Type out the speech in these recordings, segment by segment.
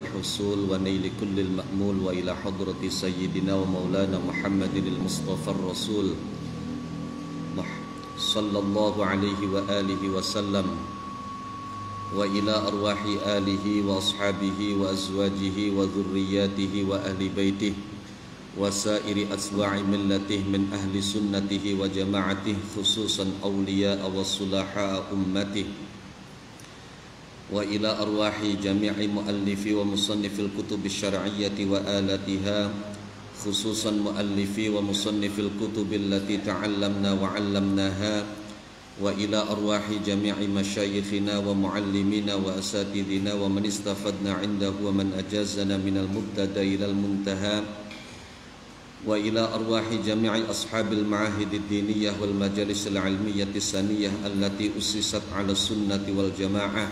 الحصول ونيل كل المأمول وإلى حضرة سيدنا ومولانا محمد المصطفى الرسول صلى الله عليه وآله وسلم وإلى أرواح آله وأصحابه وأزواجه وذرياته وأهل بيته وسائر أتباع ملته من أهل سنته وجماعته خصوصا أولياء وصلحاء أمته وإلى أرواح جميع مؤلفي ومصنف الكتب الشرعية وآلاتها خصوصا مؤلفي ومصنف الكتب التي تعلمنا وعلمناها وإلى أرواح جميع مشايخنا ومعلمينا وأساتذنا ومن استفدنا عنده ومن أجازنا من المبتدأ إلى المنتهى وإلى أرواح جميع أصحاب المعاهد الدينية والمجالس العلمية السنية التي أسست على السنة والجماعة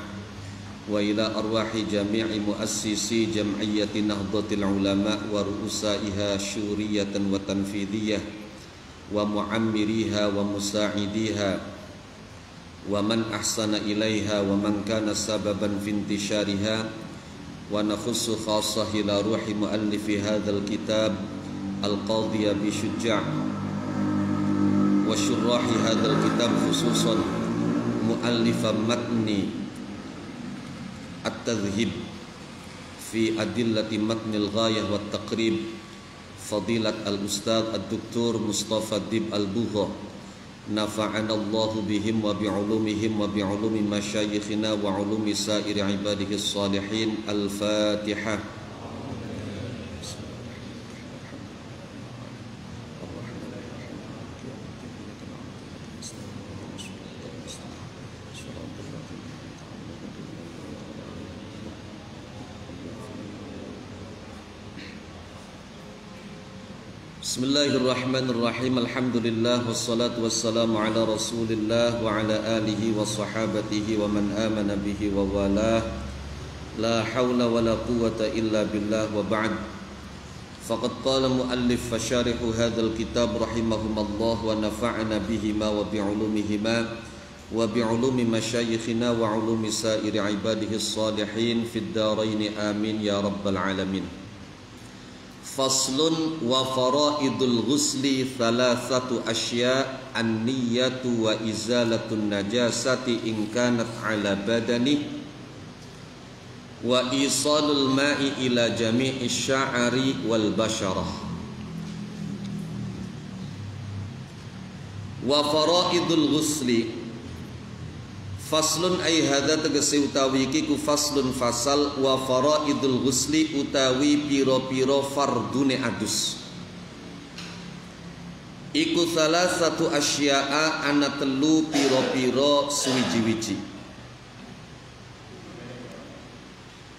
وإلى أرواح جميع مؤسسي جمعية نهضة العلماء ورؤسائها شورية وتنفيذية ومعمريها ومساعديها ومن أحسن إليها ومن كان سببا في انتشارها ونخص خاصة إلى روح مؤلف هذا الكتاب القاضي بشجاع وشراح هذا الكتاب خصوصا مؤلف متن التذهيب في أدلة متن الغاية والتقريب فضيلة الأستاذ الدكتور مصطفى ديب البوغا نفعنا الله بهم وبعلومهم وبعلوم مشايخنا وعلوم سائر عباده الصالحين. الفاتحة. Bismillahirrahmanirrahim. Alhamdulillah wassalatu wassalamu ala Rasulillah wa ala alihi wa sahabatihi wa man amana bihi wa walah. La hawla wa la quwwata illa billah wa ba'd. Faqad qala muallif fasharihu hadzal kitab rahimahumallah wa nafa'ana bihima wa bi'ulumihima wa bi'ulumi masyayikhina wa ulumi sa'iri ibadihi salihin fid darain amin ya rabbal alamin. Faslun wa faraidul ghusli thalathatu asya an-niyyatu wa izalatun najasati in kanat ala badani wa isalul ma'i ila jami'i sya'ari wal basharah. Wa faraidul ghusli faslun ay hadza tegese utawi iki ku faslun fasal wa faraidul ghusli utawi pira-pira fardune adus iku salah satu asya'a ana telu pira-pira suwiji-wiji.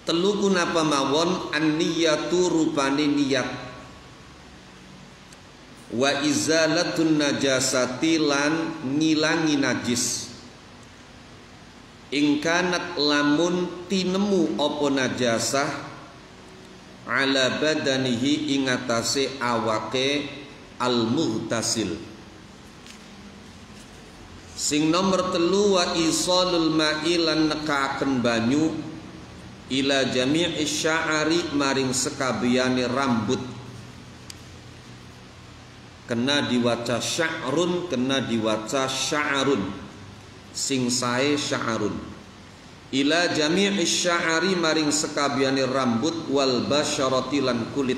Telu kunapa mawon an-niyatu rupane niat wa izalatun najasati lan ngilangi najis ingkanat lamun tinemu apa najasah ala badanihi ingatase awake al-mughtasil. Sing nomor telu wa isalul ma'i lan nekaken banyu ila jami'i sya'ari maring sekabiyane rambut. Kena diwaca sya'run, kena diwaca sya'arun. Sing sae sya'arun ila jami'i sya'ari maring sekabiyane rambut wal basyarati lan kulit.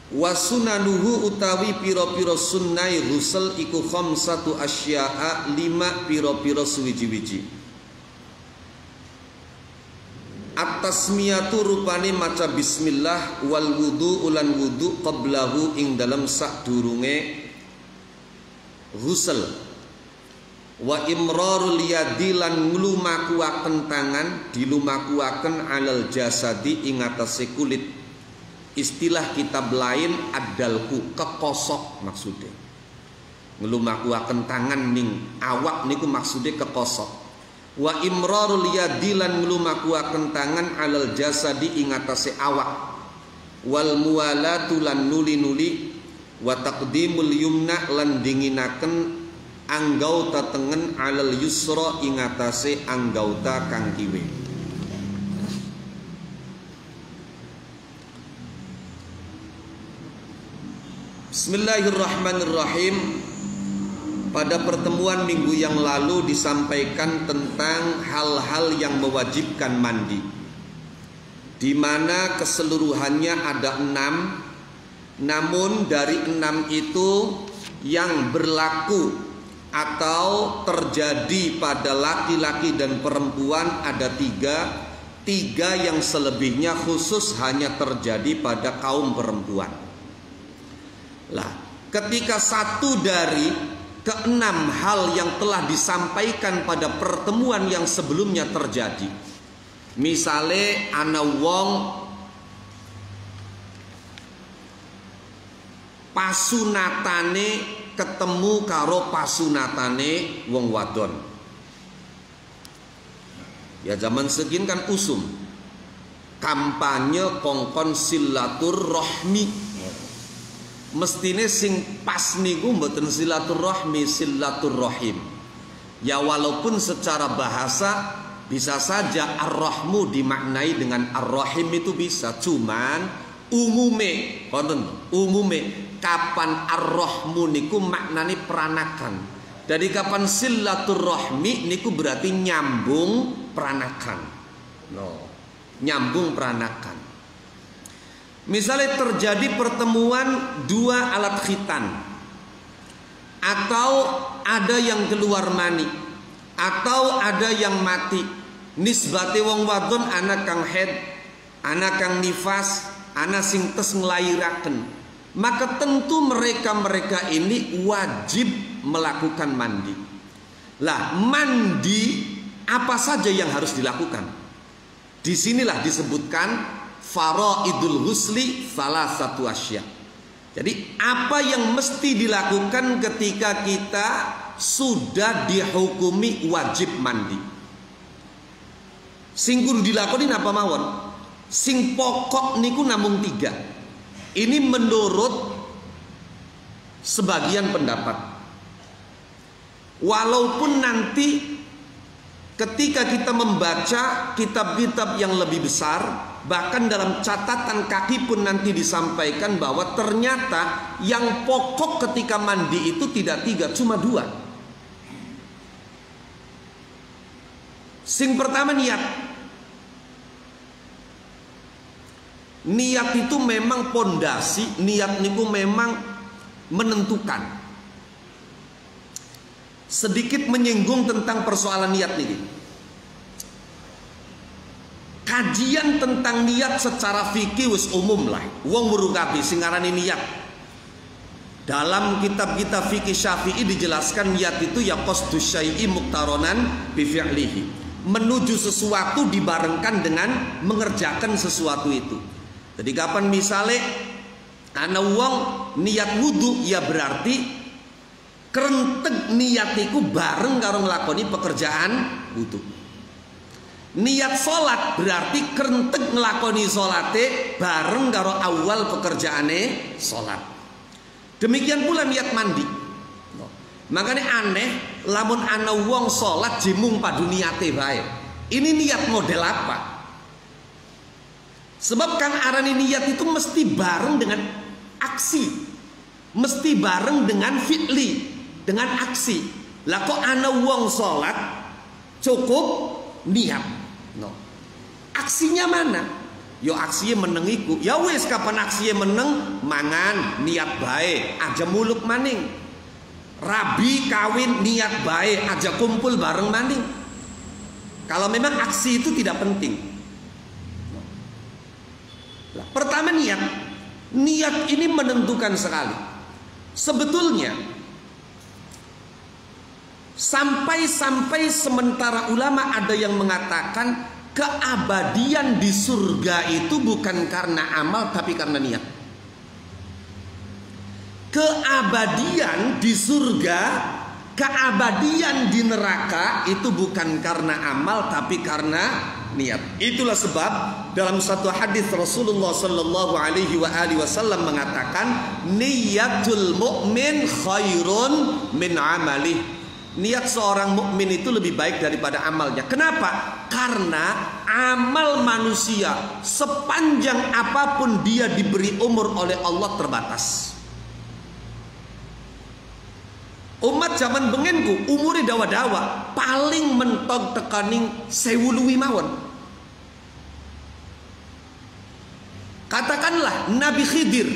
Wa sunanuhu utawi pira-pira sunnai ghusl iku khamsatu asya'a lima pira-pira suwiji-wiji. At-tasmiyatu rupane maca bismillah wal wudu ulan wudu qablahu ing dalam sadurunge ghusl wa imrarul yadi lan nglumakuaken tangan dilumakuaken alal jasadi ing atase kulit. Istilah kitab lain adalku kekosok maksude. Nglumakuaken tangan ning awak niku maksude kekosok. Wa imrarul yadi lan nglumakuaken tangan alal jasadi ing atase awak. Wal muwalatu lan nuli-nuli wa taqdimul yumna lan dinginaken anggauta tengen alal yusra ing atase anggauta kang kiwe. Bismillahirrahmanirrahim. Pada pertemuan minggu yang lalu disampaikan tentang hal-hal yang mewajibkan mandi, di mana keseluruhannya ada 6. Namun dari 6 itu yang berlaku atau terjadi pada laki-laki dan perempuan ada 3. 3 yang selebihnya khusus hanya terjadi pada kaum perempuan. Lah, ketika satu dari ke-6 hal yang telah disampaikan pada pertemuan yang sebelumnya terjadi, misale ana wong pasunatane ketemu karo pasunatane wong wadon. Ya zaman segini kan usum kampanye kongkon silaturahmi. Mestine sing pas niku mboten silaturahmi, silaturrahim. Ya walaupun secara bahasa bisa saja ar-rahmu dimaknai dengan ar-rahim itu bisa, cuman umume kapan ar-rahmu niku maknani peranakan. Dari kapan silaturrahmi niku berarti nyambung peranakan. Nyambung peranakan. Misalnya terjadi pertemuan 2 alat khitan, atau ada yang keluar mani, atau ada yang mati. Nisbate wong wadon anak kang head, anak kang nifas, anak sing tes nglairaken. Maka tentu mereka ini wajib melakukan mandi. Lah, mandi apa saja yang harus dilakukan? Disinilah disebutkan faraidul husli salasatu asya. Jadi apa yang mesti dilakukan ketika kita sudah dihukumi wajib mandi? Sing kudu dilakoni napa mawon? Sing pokok niku namung 3. Ini menurut sebagian pendapat. Walaupun nanti ketika kita membaca kitab-kitab yang lebih besar, bahkan dalam catatan kaki pun nanti disampaikan bahwa ternyata yang pokok ketika mandi itu tidak 3, cuma 2. Sing pertama niat. Niat itu memang pondasi, niat niku memang menentukan. Sedikit menyinggung tentang persoalan niat ini. Kajian tentang niat secara fikih wis umum lah. Wong weruh kabeh sing ngarani niat. Dalam kitab-kitab fikih Syafi'i dijelaskan niat itu ya qasdus syai'i muqtaronan bi fi'lihi. Menuju sesuatu dibarengkan dengan mengerjakan sesuatu itu. Jadi kapan misale ana wong niat wudu, ya berarti kerentek niat iku bareng karo nglakoni pekerjaan wudu. Niat sholat berarti kerentek nglakoni sholate bareng karo awal pekerjaane sholat. Demikian pula niat mandi. Makanya aneh lamun ana wong sholat jemung padu niate bae. Ini niat model apa? Sebab kang arani niat itu mesti bareng dengan aksi, mesti bareng dengan fi'li, dengan aksi. Lah kok ana wong sholat cukup niat? Aksinya mana? Yo aksinya menengiku. Ya wis kapan aksinya meneng mangan niat bae aja muluk maning. Rabi kawin niat bae aja kumpul bareng maning. Kalau memang aksi itu tidak penting. Pertama niat. Niat ini menentukan sekali. Sebetulnya sampai sementara ulama ada yang mengatakan keabadian di surga itu bukan karena amal tapi karena niat. Keabadian di surga, keabadian di neraka itu bukan karena amal tapi karena niat. Itulah sebab dalam satu hadis Rasulullah Sallallahu Alaihi Wasallam mengatakan niyatul mu'min khairun min amalih. Niat seorang mukmin itu lebih baik daripada amalnya. Kenapa? Karena amal manusia sepanjang apapun dia diberi umur oleh Allah terbatas. Umat zaman bengenku umure dawa-dawa paling mentok tekaning 1000 luwih mawon. Katakanlah Nabi Khidir.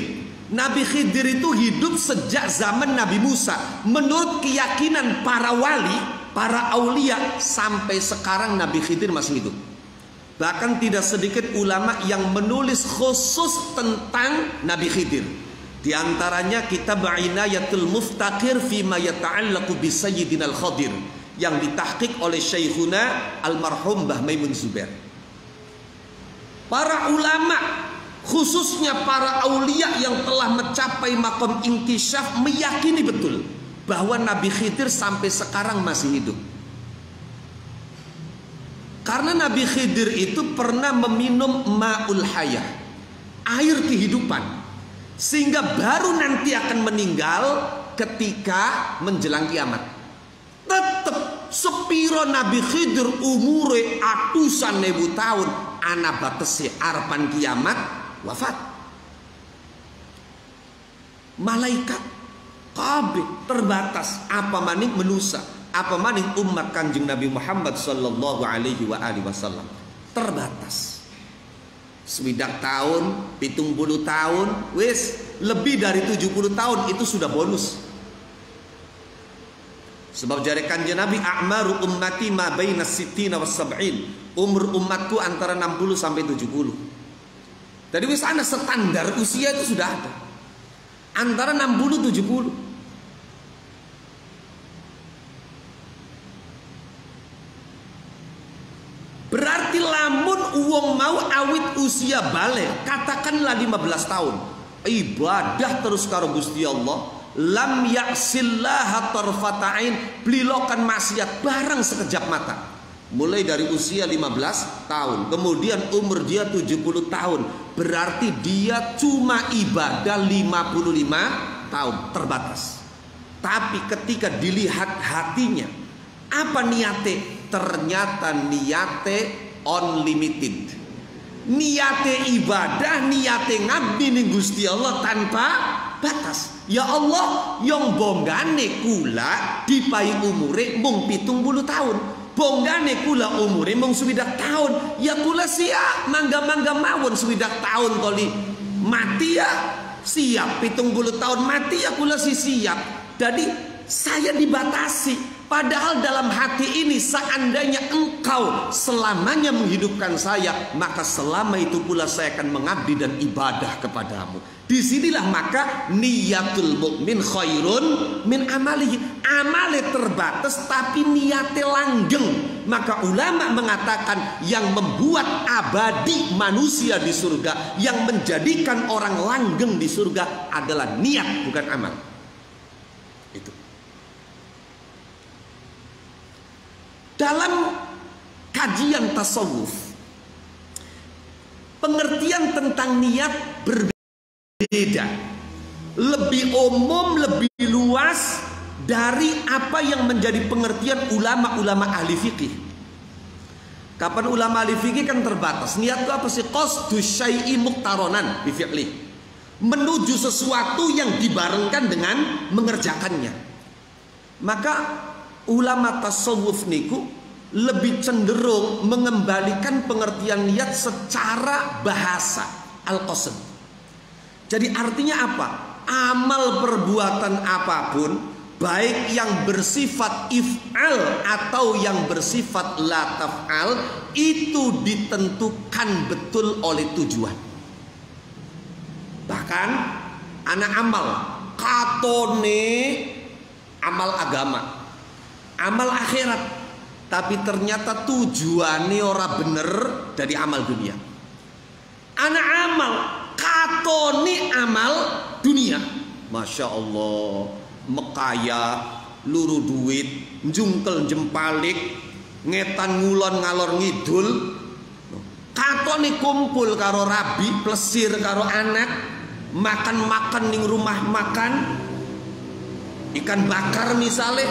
Nabi Khidir itu hidup sejak zaman Nabi Musa. Menurut keyakinan para wali, para aulia, sampai sekarang Nabi Khidir masih hidup. Bahkan tidak sedikit ulama yang menulis khusus tentang Nabi Khidir. Di antaranya kitab Inayatul Muftaqir fima yata'allaqu bi Sayyidina Al-Khadir yang ditahqiq oleh Syekhuna almarhum Mbah Maimun Zubair. Para ulama, khususnya para aulia yang telah mencapai makom inkisyaf, meyakini betul bahwa Nabi Khidir sampai sekarang masih hidup. Karena Nabi Khidir itu pernah meminum ma'ul hayah, air kehidupan, sehingga baru nanti akan meninggal ketika menjelang kiamat. Tetap sepiro Nabi Khidir umure atusan ribu tahun, ana batese arepan kiamat wafat. Malaikat kabeh terbatas, apa maning manusia, apa maning umat Kanjeng Nabi Muhammad sallallahu alaihi wa alihi wasallam terbatas. 70 tahun, 70 tahun, wis lebih dari 70 tahun itu sudah bonus. Sebab jare Kanjeng Nabi, a'maru ummati ma baina sittina was sab'in. Umur umatku antara 60 sampai 70. Jadi wis ana standar usia itu sudah ada. Antara 60 70. Berarti lamun uang mau awit usia balik, katakanlah 15 tahun, ibadah terus karo Gusti Allah, lam ya'sillaha tarfata'in, blilokan maksiat barang sekejap mata. Mulai dari usia 15 tahun, kemudian umur dia 70 tahun, berarti dia cuma ibadah 55 tahun, terbatas. Tapi ketika dilihat hatinya, apa niate? Ternyata niate unlimited. Niate ibadah, niate ngabdi ning Gusti Allah tanpa batas. Ya Allah, yang bonggane kula dipai umure mung 70 tahun. Bonggane kula umure mung 20 tahun, ya kula siap mangga-mangga mawon 20 tahun kali mati ya siap, 70 tahun mati ya kula siap. Jadi saya dibatasi. Padahal dalam hati ini seandainya engkau selamanya menghidupkan saya, maka selama itu pula saya akan mengabdi dan ibadah kepadamu. Disinilah maka niyatul mukmin khairun min amalihi. Amale terbatas tapi niate langgeng. Maka ulama mengatakan yang membuat abadi manusia di surga, yang menjadikan orang langgeng di surga adalah niat, bukan amal. Itu. Dalam kajian tasawuf, pengertian tentang niat berbeda, lebih umum, lebih luas dari apa yang menjadi pengertian ulama-ulama ahli fikih. Kapan ulama ahli fikih kan terbatas. Niat itu apa sih? Qasdu syai'i muqtaronan bi fi'li, menuju sesuatu yang dibarengkan dengan mengerjakannya. Maka ulama tasawuf niku lebih cenderung mengembalikan pengertian niat secara bahasa, al-qasd. Jadi artinya apa? Amal perbuatan apapun, baik yang bersifat if'al atau yang bersifat la taf'al, itu ditentukan betul oleh tujuan. Bahkan anak amal katone amal agama, amal akhirat, tapi ternyata tujuannya ora bener dari amal dunia. Anak amal katoni amal dunia, masya Allah, mekaya, luru duit, njungkel jempalik, ngetan ngulon ngalor ngidul, katoni kumpul karo rabi, plesir karo anak, makan-makan ning rumah makan, ikan bakar misalnya,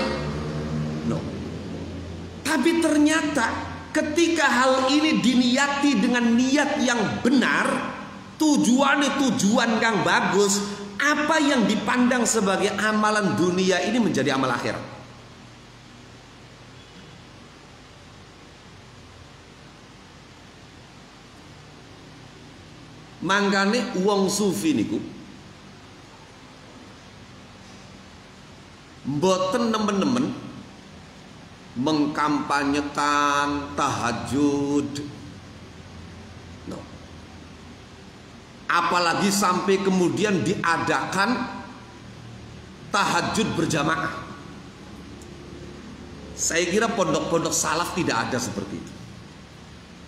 Tapi ternyata ketika hal ini diniati dengan niat yang benar, tujuannya tujuan yang bagus, apa yang dipandang sebagai amalan dunia ini menjadi amal akhirat. Mangkane wong sufi niku mboten nemen-nemen mengkampanyekan tahajud. No. Apalagi sampai kemudian diadakan tahajud berjamaah. Saya kira pondok-pondok salaf tidak ada seperti itu.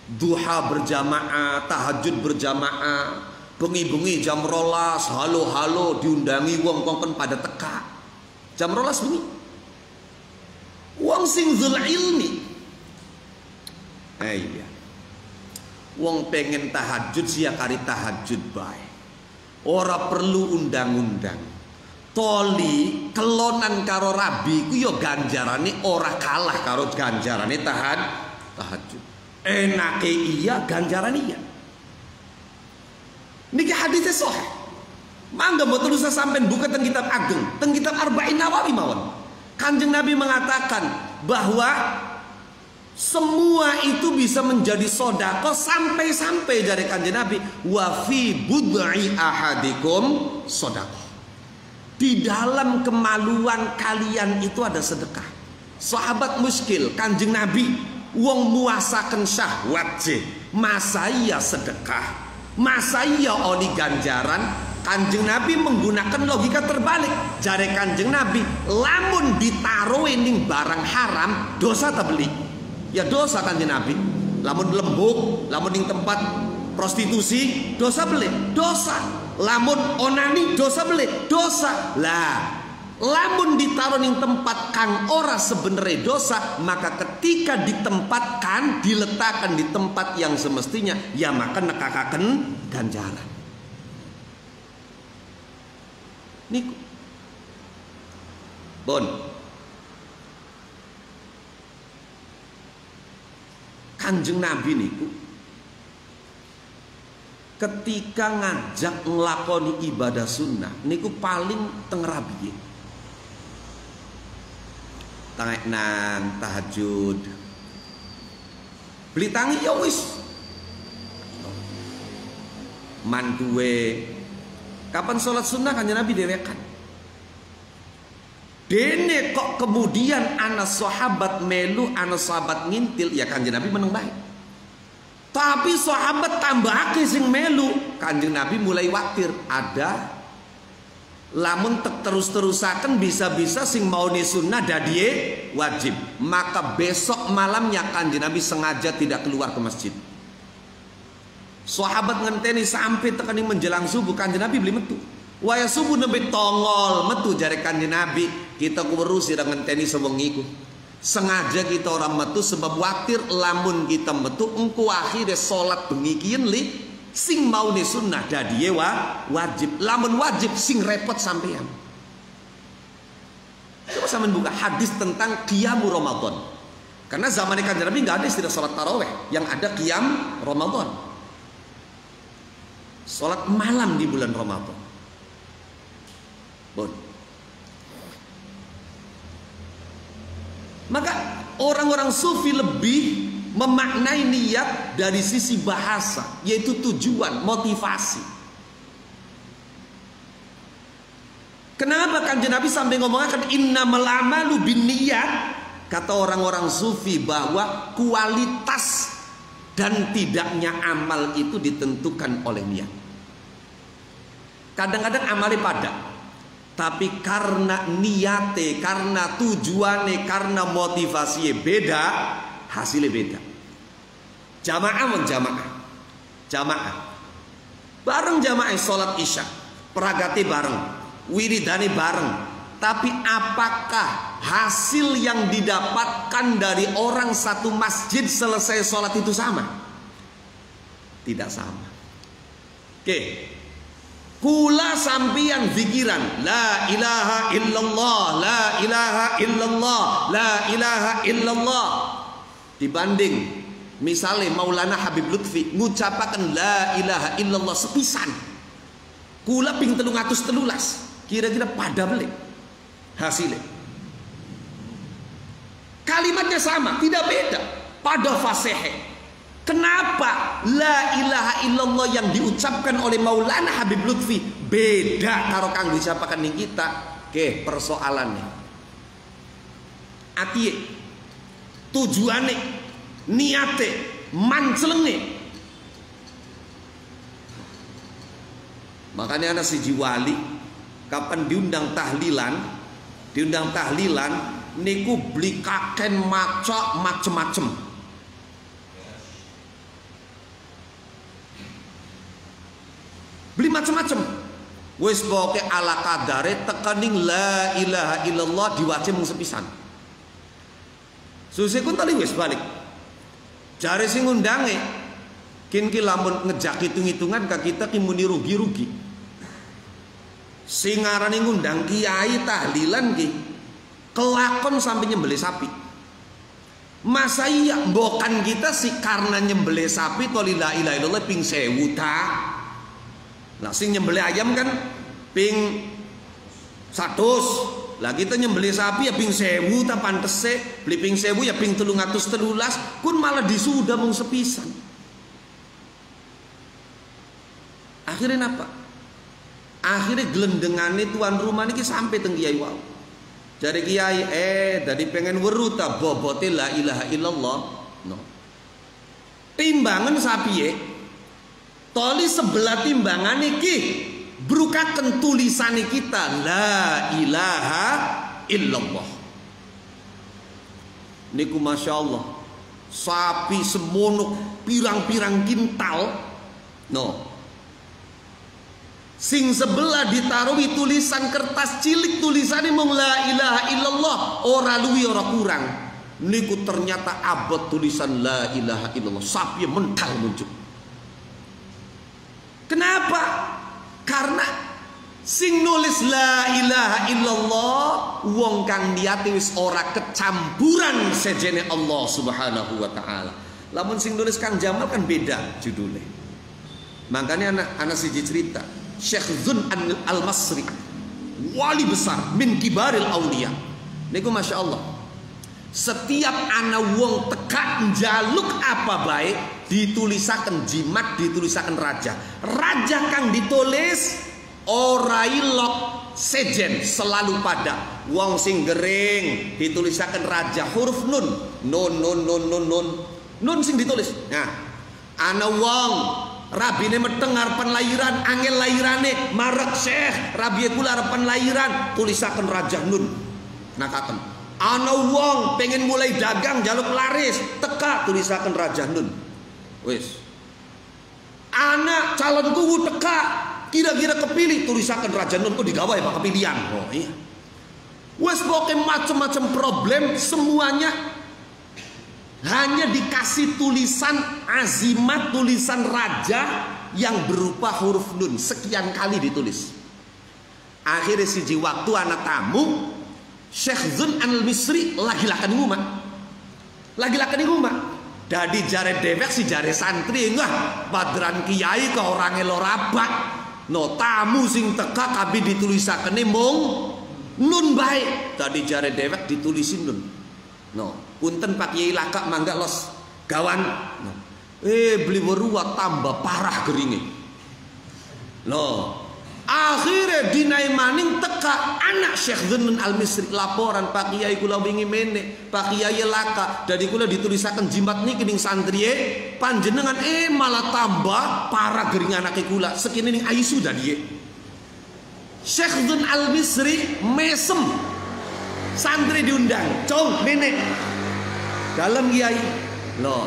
Duha berjamaah, tahajud berjamaah, bengi-bengi jam rolas, halo-halo diundangi wong kongkon pada teka. Jam rolas bengi. Wong sing dzul ilmi. Iya. Wong pengen tahajud sia kari tahajud bae. Ora perlu undang-undang. Toli kelonan karo rabi ku yo ganjarane ora kalah karo ganjarane tahajud. Enake iya ganjaran iya. Niki hadisnya sahih. Mangga mboten usah sampean buka teng kitab ageng, teng kitab Arba'in Nawawi mawon. Kanjeng Nabi mengatakan bahwa semua itu bisa menjadi sedekah sampai-sampai dari Kanjeng Nabi wa fi bud'i ahadikum sedekah. Di dalam kemaluan kalian itu ada sedekah. Sahabat muskil Kanjeng Nabi, wong muasaken syahwat je, masa iya sedekah, masa iya oli ganjaran. Kanjeng Nabi menggunakan logika terbalik. Jare Kanjeng Nabi, lamun ditaruh ning barang haram dosa tak beli? Ya dosa Kanjeng Nabi. Lamun lembuk, lamun ning tempat prostitusi dosa beli? Dosa. Lamun onani dosa beli? Dosa. Lah lamun ditaruh ning tempat kang ora sebenarnya dosa, maka ketika ditempatkan, diletakkan di tempat yang semestinya, ya maka nekakaken ganjaran. Niku bon Kanjeng Nabi niku ketika ngajak ngelakoni ibadah sunnah niku paling teng rabi. Tangek nang tahajud beli tangi ya wis manduwe. Kapan sholat sunnah Kanjeng Nabi dewekan. Dene kok kemudian anak sahabat melu, anak sahabat ngintil, ya Kanjeng Nabi meneng baik. Tapi sahabat tambahake sing melu, Kanjeng Nabi mulai watir. Ada lamun terus-terusaken bisa-bisa sing mauni sunnah dadie wajib. Maka besok malamnya Kanjeng Nabi sengaja tidak keluar ke masjid. Sahabat ngenteni sampai tekani menjelang subuh, Kanjeng Nabi beli metu. Waya subuh nembe tongol metu jare Kanjeng Nabi, kita kuweru sira ngenteni sewengi ku. Sengaja kita orang metu sebab watir lamun kita metu engko akhire salat bengi kien li sing maune sunnah dadiye wajib. Lamun wajib sing repot sampean. Coba sampean buka hadis tentang qiyam Ramadan. Karena zaman Kanjeng Nabi enggak ada istilah salat tarawih, yang ada qiyam Ramadan. Sholat malam di bulan Ramadan. Bon. Maka orang-orang sufi lebih memaknai niat dari sisi bahasa, yaitu tujuan, motivasi. Kenapa Kanjeng Nabi sampai ngomongkan innamal a'malu binniyat? Kata orang-orang sufi bahwa kualitas dan tidaknya amal itu ditentukan oleh niat. Kadang-kadang amali pada, tapi karena niate, karena tujuane, karena motivasinya beda, hasilnya beda. Jamaah menjamaah, jamaah bareng jamaah sholat isya, peragati bareng, wiridani bareng. Tapi apakah hasil yang didapatkan dari orang satu masjid selesai sholat itu sama? Tidak sama. Oke. Kula sampian zikiran la ilaha illallah, la ilaha illallah, la ilaha illallah. Dibanding misalnya Maulana Habib Lutfi ngucapakan la ilaha illallah sepisan. Kula ping 313. Kira-kira pada beli hasilnya. Kalimatnya sama, tidak beda. Pada fasehe. Kenapa la ilaha illallah yang diucapkan oleh Maulana Habib Lutfi beda karo kang diucapkan ning kita? Oke, persoalannya. Atiye, tujuane, niate, mancelenge. Makanya ana siji wali kapan diundang tahlilan niku beli kaken maca macem-macem. Beli macam-macam. Wis pokoke ala kadare tekaning la ilaha illallah diwaca mung sepisan. Susih kun tali wis balik. Jare sing ngundange kin ki lamun ngejak hitung-hitungan ka kita ki muni rugi-rugi. Sing ngarani ngundang kiai tahlilan ki kelakon sampai nyembelih sapi. Masa iya mbokan kita sih karena nyembelih sapi to la ilaha illallah ping 1000 ta. Nah sing nyembelih ayam kan ping 100. Lah kita nyembelih sapi ya ping 1000 ta pantese, beli ping 1000 ya ping 313 kun malah disuda mung sepisan. Akhirnya apa? Akhirnya gelendengane tuan rumah niki sampai teng kiai wau. Jadi kiai dari pengen weru ta bobote la ilaha illallah. No. Timbangan sapi toli sebelah timbangan iki berukakan tulisan kita la ilaha illallah. Niku masya Allah sapi semono pirang-pirang kintal. No. Sing sebelah ditaruhi tulisan kertas cilik tulisannya mung la ilaha illallah ora luwi ora kurang. Niku ternyata abot tulisan la ilaha illallah sapi mental muncul. Kenapa? Karena sing nulis la ilaha illallah wong kang niate wis ora kecampuran sejene Allah Subhanahu wa taala. Lamun sing nulis Kang Jamal kan beda judulnya. Makanya anak siji cerita, Syekh Zun Al-Masri, wali besar min kibaril aulia. Niku masya Allah. Setiap anak wong teka njaluk apa baik ditulisaken jimat, ditulisaken raja. Raja kang ditulis ora ilok sejen selalu pada. Wong sing gering ditulisaken raja huruf nun. Nun sing ditulis. Nah, ana wong rabine meteng arepan lairan, angel lairane marek Syekh, rabi kula arepan lairan tulisaken raja nun. Nakaken. Ana wong pengen mulai dagang jaluk laris, teka tulisaken raja nun. Wis. Anak calon kuwu teka kira-kira kepilih tulisaken raja nun kok digawe Pak kepilihan. Oh iya. Wis pokoke macam-macam problem semuanya hanya dikasih tulisan azimat, tulisan raja yang berupa huruf nun sekian kali ditulis. Akhirnya siji waktu anak tamu Syekh Zun Al-Misri lagi-lakan rumah. Lagi-lakan rumah. Dadi jare dewek si jare santri enggak badran kiai ke orangnya lorabat. No tamu sing teka kabeh ditulisakene mung nun baik. Dadi jare dewek ditulisin nun. No, punten Pak Kiai lakak mangga los gawan. No. Beli weruat tambah parah geringe. No. Akhirnya dinai maning teka anak Syekh Zun Al-Misri laporan Pak Kiai kula wingi mene Pak Kiai laka dari kula ditulisaken jimat niki ning santri panjenengan malah tambah parah gering anake kula sekini ning ayu sudah dia. Syekh Zun Al-Misri mesem santri diundang cong mene dalam Kiai loh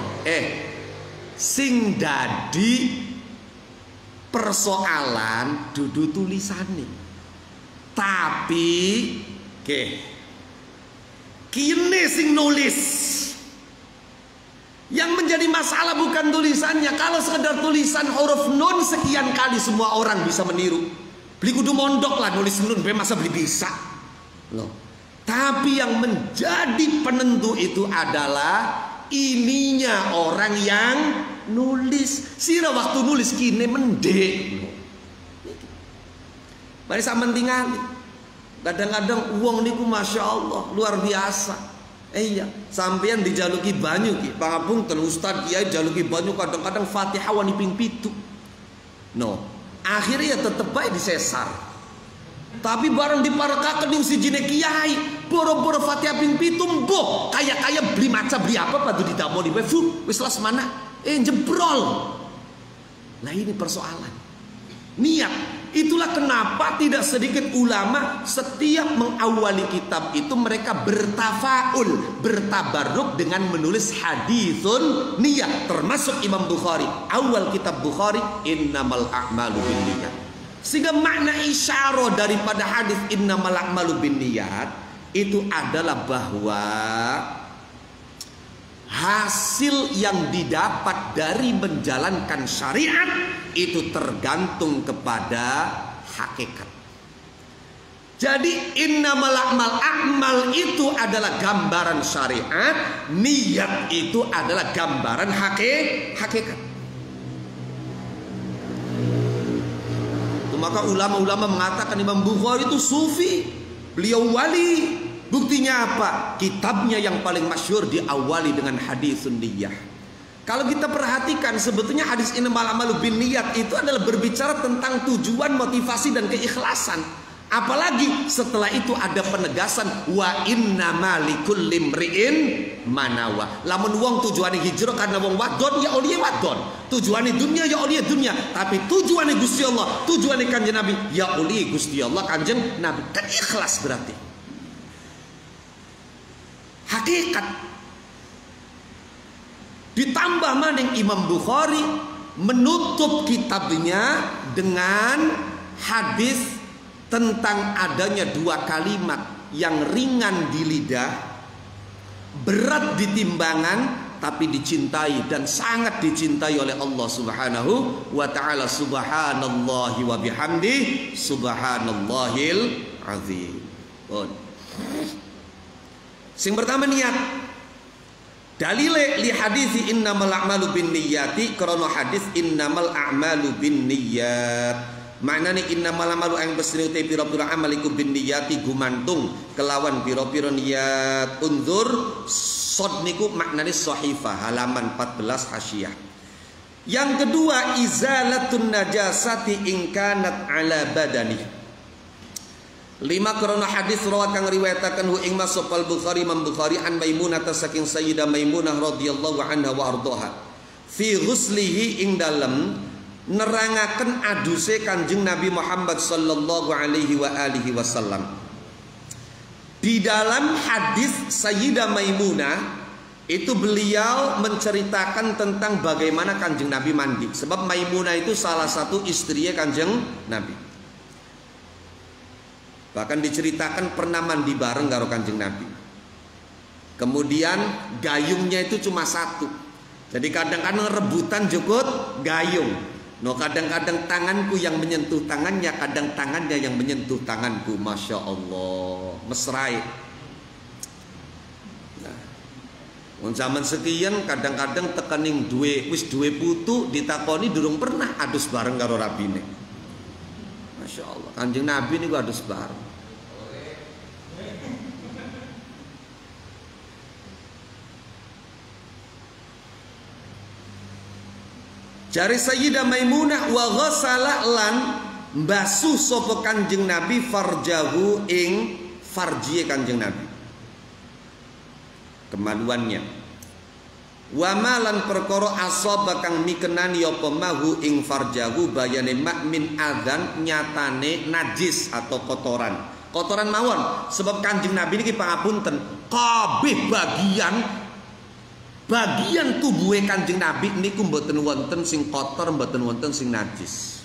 sing dadi persoalan dudu tulisannya tapi kini sing nulis yang menjadi masalah bukan tulisannya. Kalau sekedar tulisan huruf nun sekian kali semua orang bisa meniru, beli kudu mondok lah nulis nun masa beli bisa loh. Tapi yang menjadi penentu itu adalah ininya orang yang nulis. Sira waktu nulis kini mendek. Mari sampean tingali. Kadang-kadang uang niku masya Allah luar biasa. Iya, sampean dijaluki banyu ki, pangapunten Ustaz Kiai jaluki banyu kadang-kadang Fatihah wani ping 7. No, akhirnya tetep bae disesar. Tapi bareng diparekaken ning sijine kiai, boro-boro Fatihah ping 7 mbok, kaya-kaya beli maca beli apa padu didamoni wae wis las mana? Jebrol. Nah ini persoalan. Niat. Itulah kenapa tidak sedikit ulama setiap mengawali kitab itu mereka bertafaul, bertabarruk dengan menulis hadithun niyat. Termasuk Imam Bukhari, awal kitab Bukhari, innamal a'malu binniyat. Sehingga makna isyarah daripada hadis innamal a'malu binniyat itu adalah bahwa hasil yang didapat dari menjalankan syariat itu tergantung kepada hakikat. Jadi innamal a'mal itu adalah gambaran syariat, niat itu adalah gambaran hakikat. Maka ulama-ulama mengatakan Imam Bukhari itu sufi, beliau wali. Buktinya apa? Kitabnya yang paling masyhur diawali dengan hadis niyyah. Kalau kita perhatikan sebetulnya hadis innamal a'malu binniyat itu adalah berbicara tentang tujuan, motivasi dan keikhlasan. Apalagi setelah itu ada penegasan wa innamal likulli imri'in manawa. Lamun wong tujuane hijrah karena wong wadon ya oliye wadon. Tujuane dunia ya oliye dunia. Tapi tujuane Gusti Allah, tujuane Kanjeng Nabi ya oliye Gusti Allah Kanjeng Nabi. Kan ikhlas berarti. Hakikat. Ditambah maning Imam Bukhari menutup kitabnya dengan hadis tentang adanya dua kalimat yang ringan di lidah, berat di timbangan, tapi dicintai dan sangat dicintai oleh Allah Subhanahu wa taala. Subhanallahi wa bihamdi, subhanallahil azim. Sing pertama niat. Dalile li hadis innamal a'malu binniyati krana hadis innamal a'malu binniyat. Maknane innamal a'malu ang besri te pira-pira amal iku binniyati gumantung kelawan pira-pira niat. Unzur sod niku maknane sahifah halaman 14 hasyiyah. Yang kedua izalatun najasati in kanat ala badani. 5 karena hadis rawat kang riwayataken hu ing masopal Bukhari Imam Bukhari an Maimunah saking Sayyidah Maimunah radhiyallahu anha wa ardhaha fi ghuslihi ing dalem nerangaken aduse Kanjeng Nabi Muhammad sallallahu alaihi wa alihi wasallam. Di dalam hadis Sayyidah Maimunah itu beliau menceritakan tentang bagaimana Kanjeng Nabi mandi. Sebab Maimunah itu salah satu istrinya Kanjeng Nabi. Bahkan diceritakan pernah mandi bareng karo Kanjeng Nabi. Kemudian gayungnya itu cuma satu. Jadi kadang-kadang rebutan jukut gayung. No kadang-kadang tanganku yang menyentuh tangannya, kadang tangannya yang menyentuh tanganku. Masya Allah, mesrai. Nah, zaman sekian kadang-kadang tekening wis duwe putu ditakoni durung pernah adus bareng karo rabine. Masya Allah, Kanjeng Nabi ini gua adus bareng. Jari Sayyidah Maimunah wa ghasala lan mbasuh sapa Kanjeng Nabi farjahu ing farjiye Kanjeng Nabi. Kemaluannya. Wa malan perkara asaba kang mikenani apa mahu ing farjahu bayane mak min adzan nyatane najis atau kotoran. Kotoran mawon sebab Kanjeng Nabi niki pangapunten kabeh bagian tubuhe Kanjeng Nabi niku mboten wonten sing kotor, mboten wonten sing najis.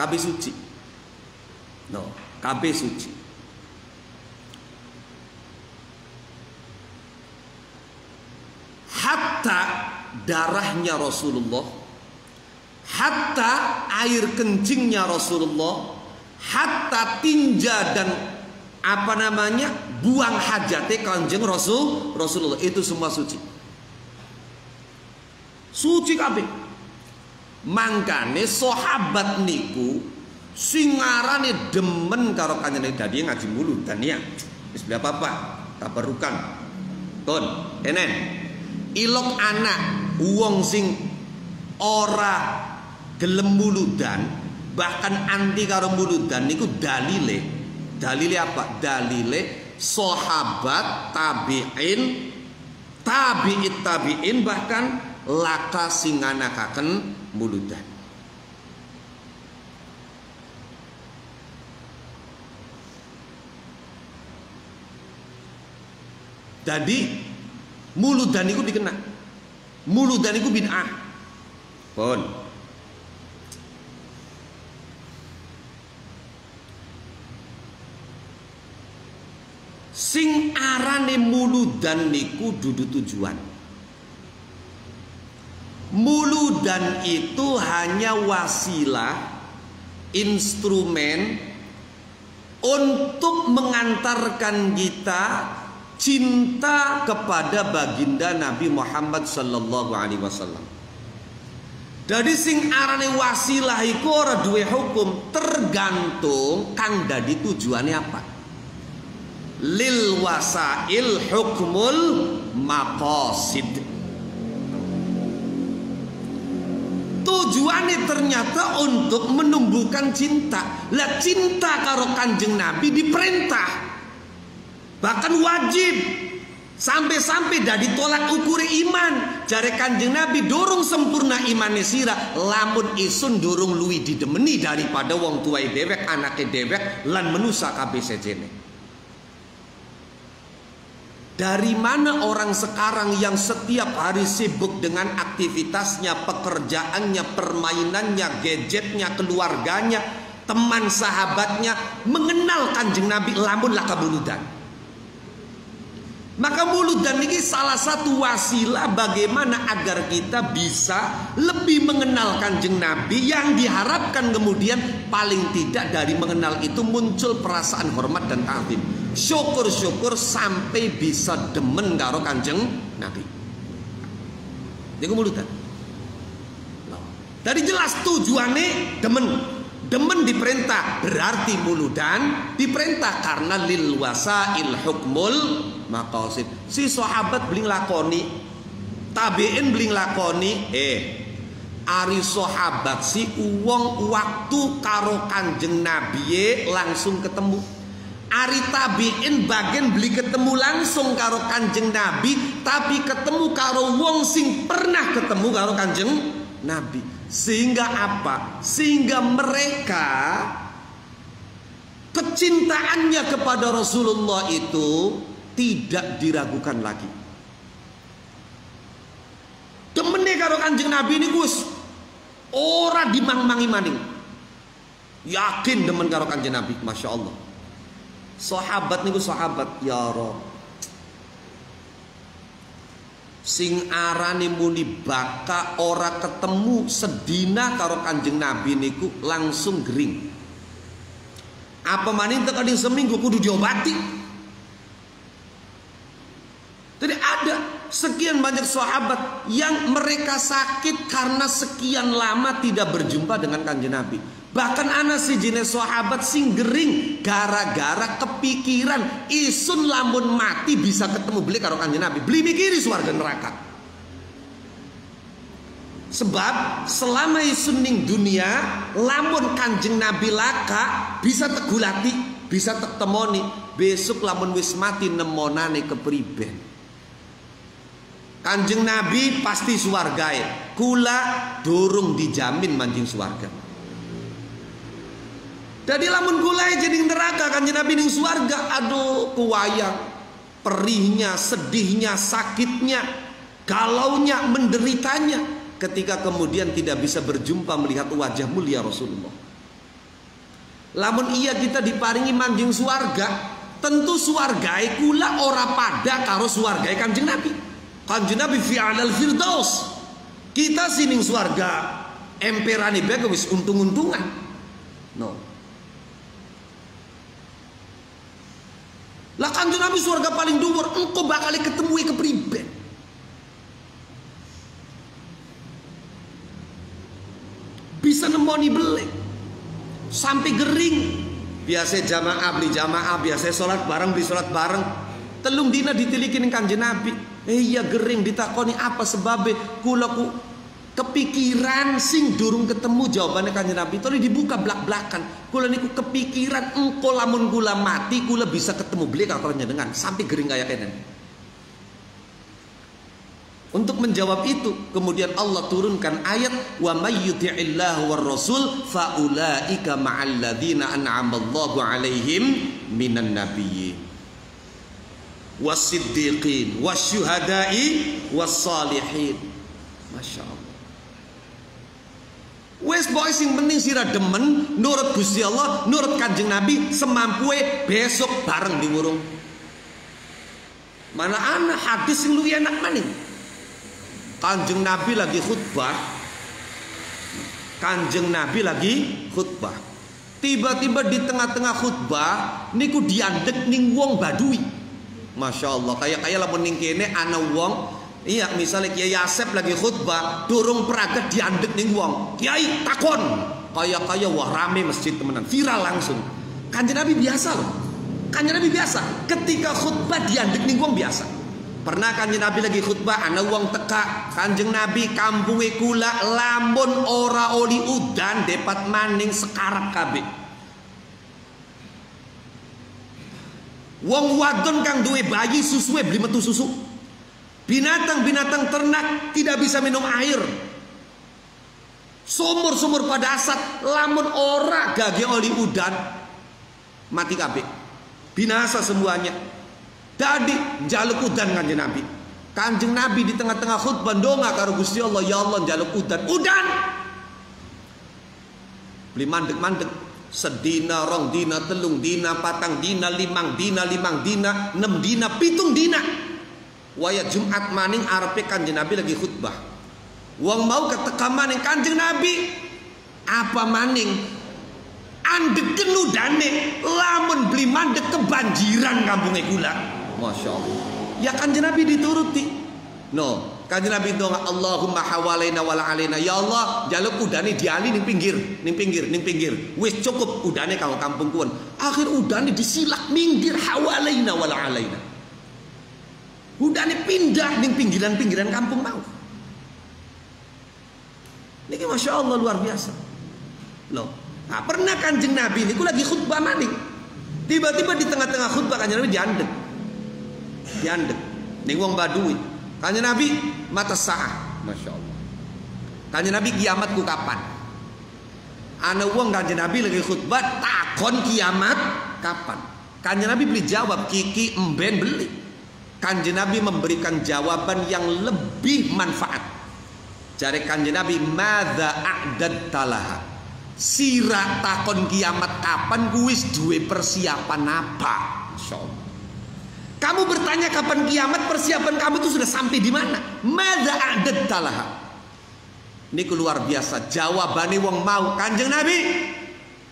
Kabeh suci. No, kabeh suci. Hatta darahnya Rasulullah, hatta air kencingnya Rasulullah, hatta tinja dan buang hajate Kanjeng Rasulullah itu semua suci. Suci kabeh. Mangkane sahabat niku sing ngarane demen karo kanjeng Nabi dadi ngaji muludan ya. Wis beli apa-apa, tabarukan. Kon, enen. Ilok anak wong sing ora gelem muludan, bahkan anti karo muludan niku dalile. Dalile apa? Dalile sahabat, tabi'in, tabi'it tabi'in, bahkan laka sing nganakaken muludan. Jadi muludan niku dikena. Muludan niku bid'ah. Pun. Sing arane muludan niku dudu tujuan. Muludan itu hanya wasilah, instrumen untuk mengantarkan kita cinta kepada baginda Nabi Muhammad sallallahu alaihi wasallam. Jadi sing arane wasilah iku ora duwe hukum, tergantung kang dadi tujuannya apa. Lil wasail hukmul maqasid. Tujuannya ternyata untuk menumbuhkan cinta. Lah cinta karo Kanjeng Nabi diperintah. Bahkan wajib. Sampai-sampai dari tolak ukur iman. Jare Kanjeng Nabi durung sempurna imane sira, lamun isun durung luwi didemeni daripada wong tuai dewek, anake dewek lan menusa kabeh sejene. Dari mana orang sekarang yang setiap hari sibuk dengan aktivitasnya, pekerjaannya, permainannya, gadgetnya, keluarganya, teman sahabatnya mengenal Kanjeng Nabi lamun laka muludan. Maka muludan ini salah satu wasilah bagaimana agar kita bisa lebih mengenal Kanjeng Nabi, yang diharapkan kemudian paling tidak dari mengenal itu muncul perasaan hormat dan ta'zim. Syukur-syukur sampai bisa demen karo Kanjeng Nabi. Niku muludan. Dari jelas tujuannya demen. Demen diperintah, berarti muludan diperintah karena lil wasail hukmul maqasid. Si sahabat beli lakoni, tabi'in beli lakoni, ari sahabat si uwong waktu karo Kanjeng Nabi langsung ketemu. Ari tabi'in bagian beli ketemu langsung karo Kanjeng Nabi, tapi ketemu karo wong sing pernah ketemu karo Kanjeng Nabi. Sehingga apa? Sehingga mereka kecintaannya kepada Rasulullah itu tidak diragukan lagi. Temene karo Kanjeng Nabi ini Gus, ora dimang-mangi maning. Yakin demen karo Kanjeng Nabi, Masya Allah. Sahabat niku sahabat ya Rabb. Sing arane muni baka ora ketemu sedina karo Kanjeng Nabi niku langsung gering. Apa maning tekading seminggu kudu diobati. Jadi ada sekian banyak sahabat yang mereka sakit karena sekian lama tidak berjumpa dengan Kanjeng Nabi. Bahkan ana sejenis sahabat sing gering gara-gara kepikiran isun lamun mati bisa ketemu beli karo Kanjeng Nabi. Beli mikiri swarga neraka. Sebab selama isun ning dunia lamun Kanjeng Nabi laka bisa tegulati, bisa tektemoni. Besok lamun wis mati nemonane kepriben. Kanjeng Nabi pasti swargae. Kula durung dijamin manjing swarga. Jadi lamun kulai jadi neraka Kanjeng Nabi ning swarga, aduh kuwayang perihnya, sedihnya, sakitnya, galaunya, menderitanya ketika kemudian tidak bisa berjumpa melihat wajah mulia Rasulullah. Lamun iya kita diparingi manjing swarga, tentu swargae kula ora pada karo swargae Kanjeng Nabi. Kanjeng Nabi fi alal firdaus. Kita sining swarga emperane bae wis untung-untungan. No. Lah Kanjeng Nabi surga paling dhuwur, engko bakal ketemu kepriben. bisa nemoni beli sampai gering. Biasa jamaah beli jamaah, biasa sholat bareng beli sholat bareng. Telung dina ditilikin Kanjeng Nabi. Iya gering, ditakoni apa sebabnya? Kula ku kepikiran sing durung ketemu jawabannya Kanjeng Nabi. Tadi dibuka belak-belakan. Kula niku kepikiran engko lamun kula mati kula bisa ketemu beliau kalau dengan sampai gering kayak kenen. Untuk menjawab itu kemudian Allah turunkan ayat wa may yuti'illahu war rasul fa ulaika ma'al ladzina an'ama Allahu 'alaihim minan nabiyyin wasiddiqin wasyuhada'i wassalihin. Masya Allah. Wes boy sing penting sira demen nurut Gusti Allah, nurut Kanjeng Nabi semampue besok bareng diwurung. Mana ana hadis sing luwih enak maning. Kanjeng Nabi lagi khutbah. Kanjeng Nabi lagi khutbah. Tiba-tiba di tengah-tengah khutbah niku diandek ning wong Badui. Masya Allah, kayak lamun ning kene ana wong, iya misalnya Kiai Asep lagi khutbah, durung peragat diandek ning wong. Kiai takon, kayak wah rame masjid temenan, viral langsung. Kanjeng Nabi biasa loh. Kanjeng Nabi biasa, ketika khutbah diandek ning wong biasa. Pernah Kanjeng Nabi lagi khutbah, ana wong teka, Kanjeng Nabi kampunge kula lamun ora oli udan depat maning sekarat kabeh. Wong wadon kang duwe bayi susuwe beli metu susu. Binatang-binatang ternak tidak bisa minum air. Sumur-sumur pada asat lamun ora gage oli udan mati kabeh. Binasa semuanya. Tadi jaluk udan Kanjeng Nabi. Kanjeng Nabi di tengah-tengah khutbah ndonga karo Gusti Allah, ya Allah jaluk udan. Udan. Beli mandek-mandek. Sedina, rong dina, telung dina, patang dina, limang dina, enam dina, pitung dina. Wayat Jumat maning arepe Kanjeng Nabi lagi khutbah. Wong mau keteka maning Kanjeng Nabi. Apa maning? Andeken udane lamun beli mandek kebanjiran kampunge kula. Masya Allah. Ya Kanjeng Nabi dituruti. No, Kanjeng Nabi itu Allahumma hawalaina wala alaina. Ya Allah, jaluk udane diali ning pinggir. Wis cukup udane kanggo kampung kuwen. Akhir udane disilak minggir hawalaina wala alaina. Udane pindah ning pinggiran-pinggiran kampung mau. Niki Masya Allah luar biasa. Loh, nah, pernah Kanjeng Nabi niku lagi khutbah maning. Tiba-tiba di tengah-tengah khutbah Kanjeng Nabi diandek. Ning wong Badui. Kanjeng Nabi mata sa'ah. Masya Allah. Kanjeng Nabi kiamat ku kapan? Ana wong Kanjeng Nabi lagi khutbah takon kiamat kapan? Kanjeng Nabi beli jawab kiki emben beli. Kanjeng Nabi memberikan jawaban yang lebih manfaat. Jare Kanjeng Nabi madza a'dad talaha. Sira takon kiamat kapan kuwis duwe persiapan apa? Masyaallah. Kamu bertanya kapan kiamat, persiapan kamu itu sudah sampai di mana? Madza a'dad talaha. Ini luar biasa jawabane wong mau Kanjeng Nabi.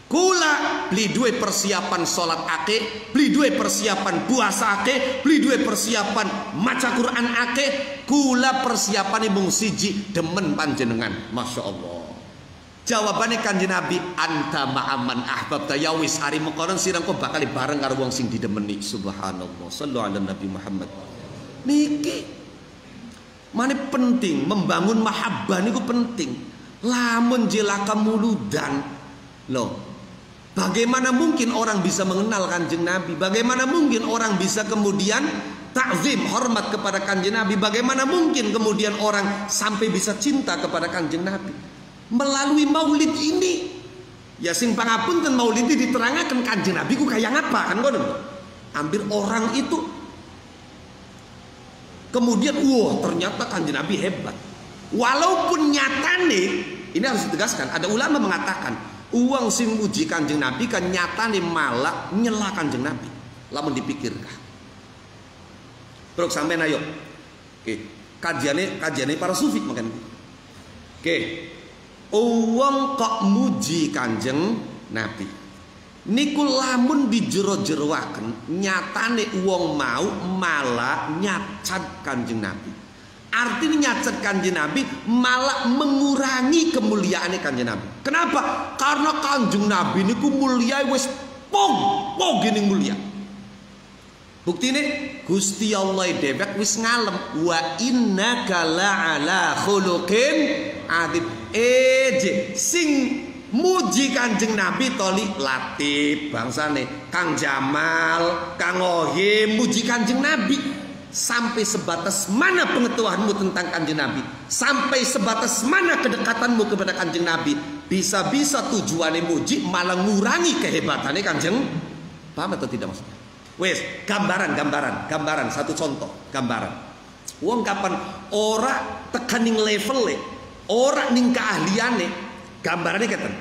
Kula beli duwe persiapan salat akeh, beli duwe persiapan puasa akeh, beli duwe persiapan maca Quran akeh. Kula persiapane mung siji, demen panjenengan. Masya Allah. Jawabannya Kanjeng Nabi, anta ma'aman ahbabta, ya wis hari mengkonon sirang kok bakal bareng karo wong sing didemeni. Subhanallah. Sallu ala Nabi Muhammad. Niki mane penting membangun mahabbah niku penting. Lamun jelaka muludan. Loh, bagaimana mungkin orang bisa mengenal Kanjeng Nabi? Bagaimana mungkin orang bisa kemudian takzim, hormat kepada Kanjeng Nabi? Bagaimana mungkin kemudian orang sampai bisa cinta kepada Kanjeng Nabi? Melalui maulid ini. Ya sing pangapunten maulid ini diterangkan Kanjeng Nabi ku kayak apa kan ngono. Hampir orang itu kemudian wah ternyata Kanjeng Nabi hebat. Walaupun nyatane ini harus ditegaskan, ada ulama mengatakan uang sing muji Kanjeng Nabi kan nyatane malah nyela Kanjeng Nabi. Lamun dipikirkah. Terus sampean ayo. Oke, kajiane para sufi makan. Oke. Uang kok muji Kanjeng Nabi niku lamun dijero-jeroaken nyatane uang mau malah nyacat Kanjeng Nabi. Artinya nyacat Kanjeng Nabi malah mengurangi kemuliaan Kanjeng Nabi. Kenapa? Karena Kanjeng Nabi niku mulia wis pong gini mulia. Buktine Gusti Allah dewek wis ngalem wa innaka la'ala khuluqin adzim. Sing muji Kanjeng Nabi toli Latif bangsane Kang Jamal, Kang Ohim muji Kanjeng Nabi. Sampai sebatas mana pengetahuanmu tentang Kanjeng Nabi, sampai sebatas mana kedekatanmu kepada Kanjeng Nabi, bisa-bisa tujuannya muji malah ngurangi kehebatannya Kanjeng. Paham atau tidak maksudnya? Wes, gambaran, satu contoh, gambaran. Wong kapan ora tekaning level ora ning keahliane, gambarannya keten.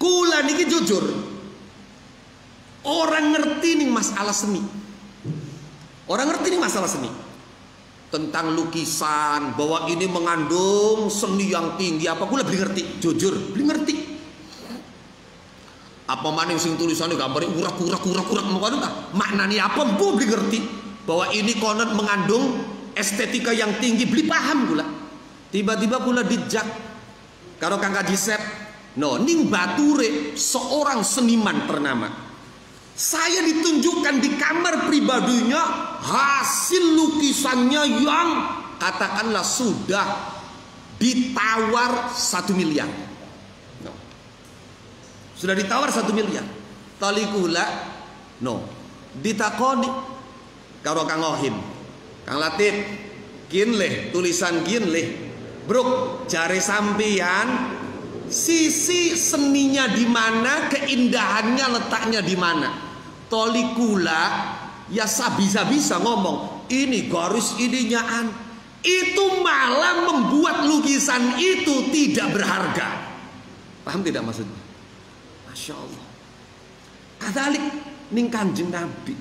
Kula niki jujur, orang ngerti ning masalah seni. Orang ngerti nih masalah seni tentang lukisan bahwa ini mengandung seni yang tinggi apa gue lebih ngerti jujur lebih ngerti apa mana yang sing tulisannya gambarnya urak maknanya apa gue lebih ngerti bahwa ini konon mengandung estetika yang tinggi beli paham gula tiba-tiba gula dijak karo Kang Kajisep ning bature seorang seniman ternama. Saya ditunjukkan di kamar pribadinya hasil lukisannya yang katakanlah sudah ditawar 1 miliar. Sudah ditawar 1 miliar. Tali kula ditakoni karo Kang Ohim, Kang Latif, gin leh tulisan gin leh. Bruk jare sampeyan sisi seninya di mana, keindahannya letaknya di mana. Toli kula ya bisa ngomong ini garis ininya itu malah membuat lukisan itu tidak berharga. Paham tidak maksudnya? Masya Allah. Kadalik ning Kanjeng Nabi.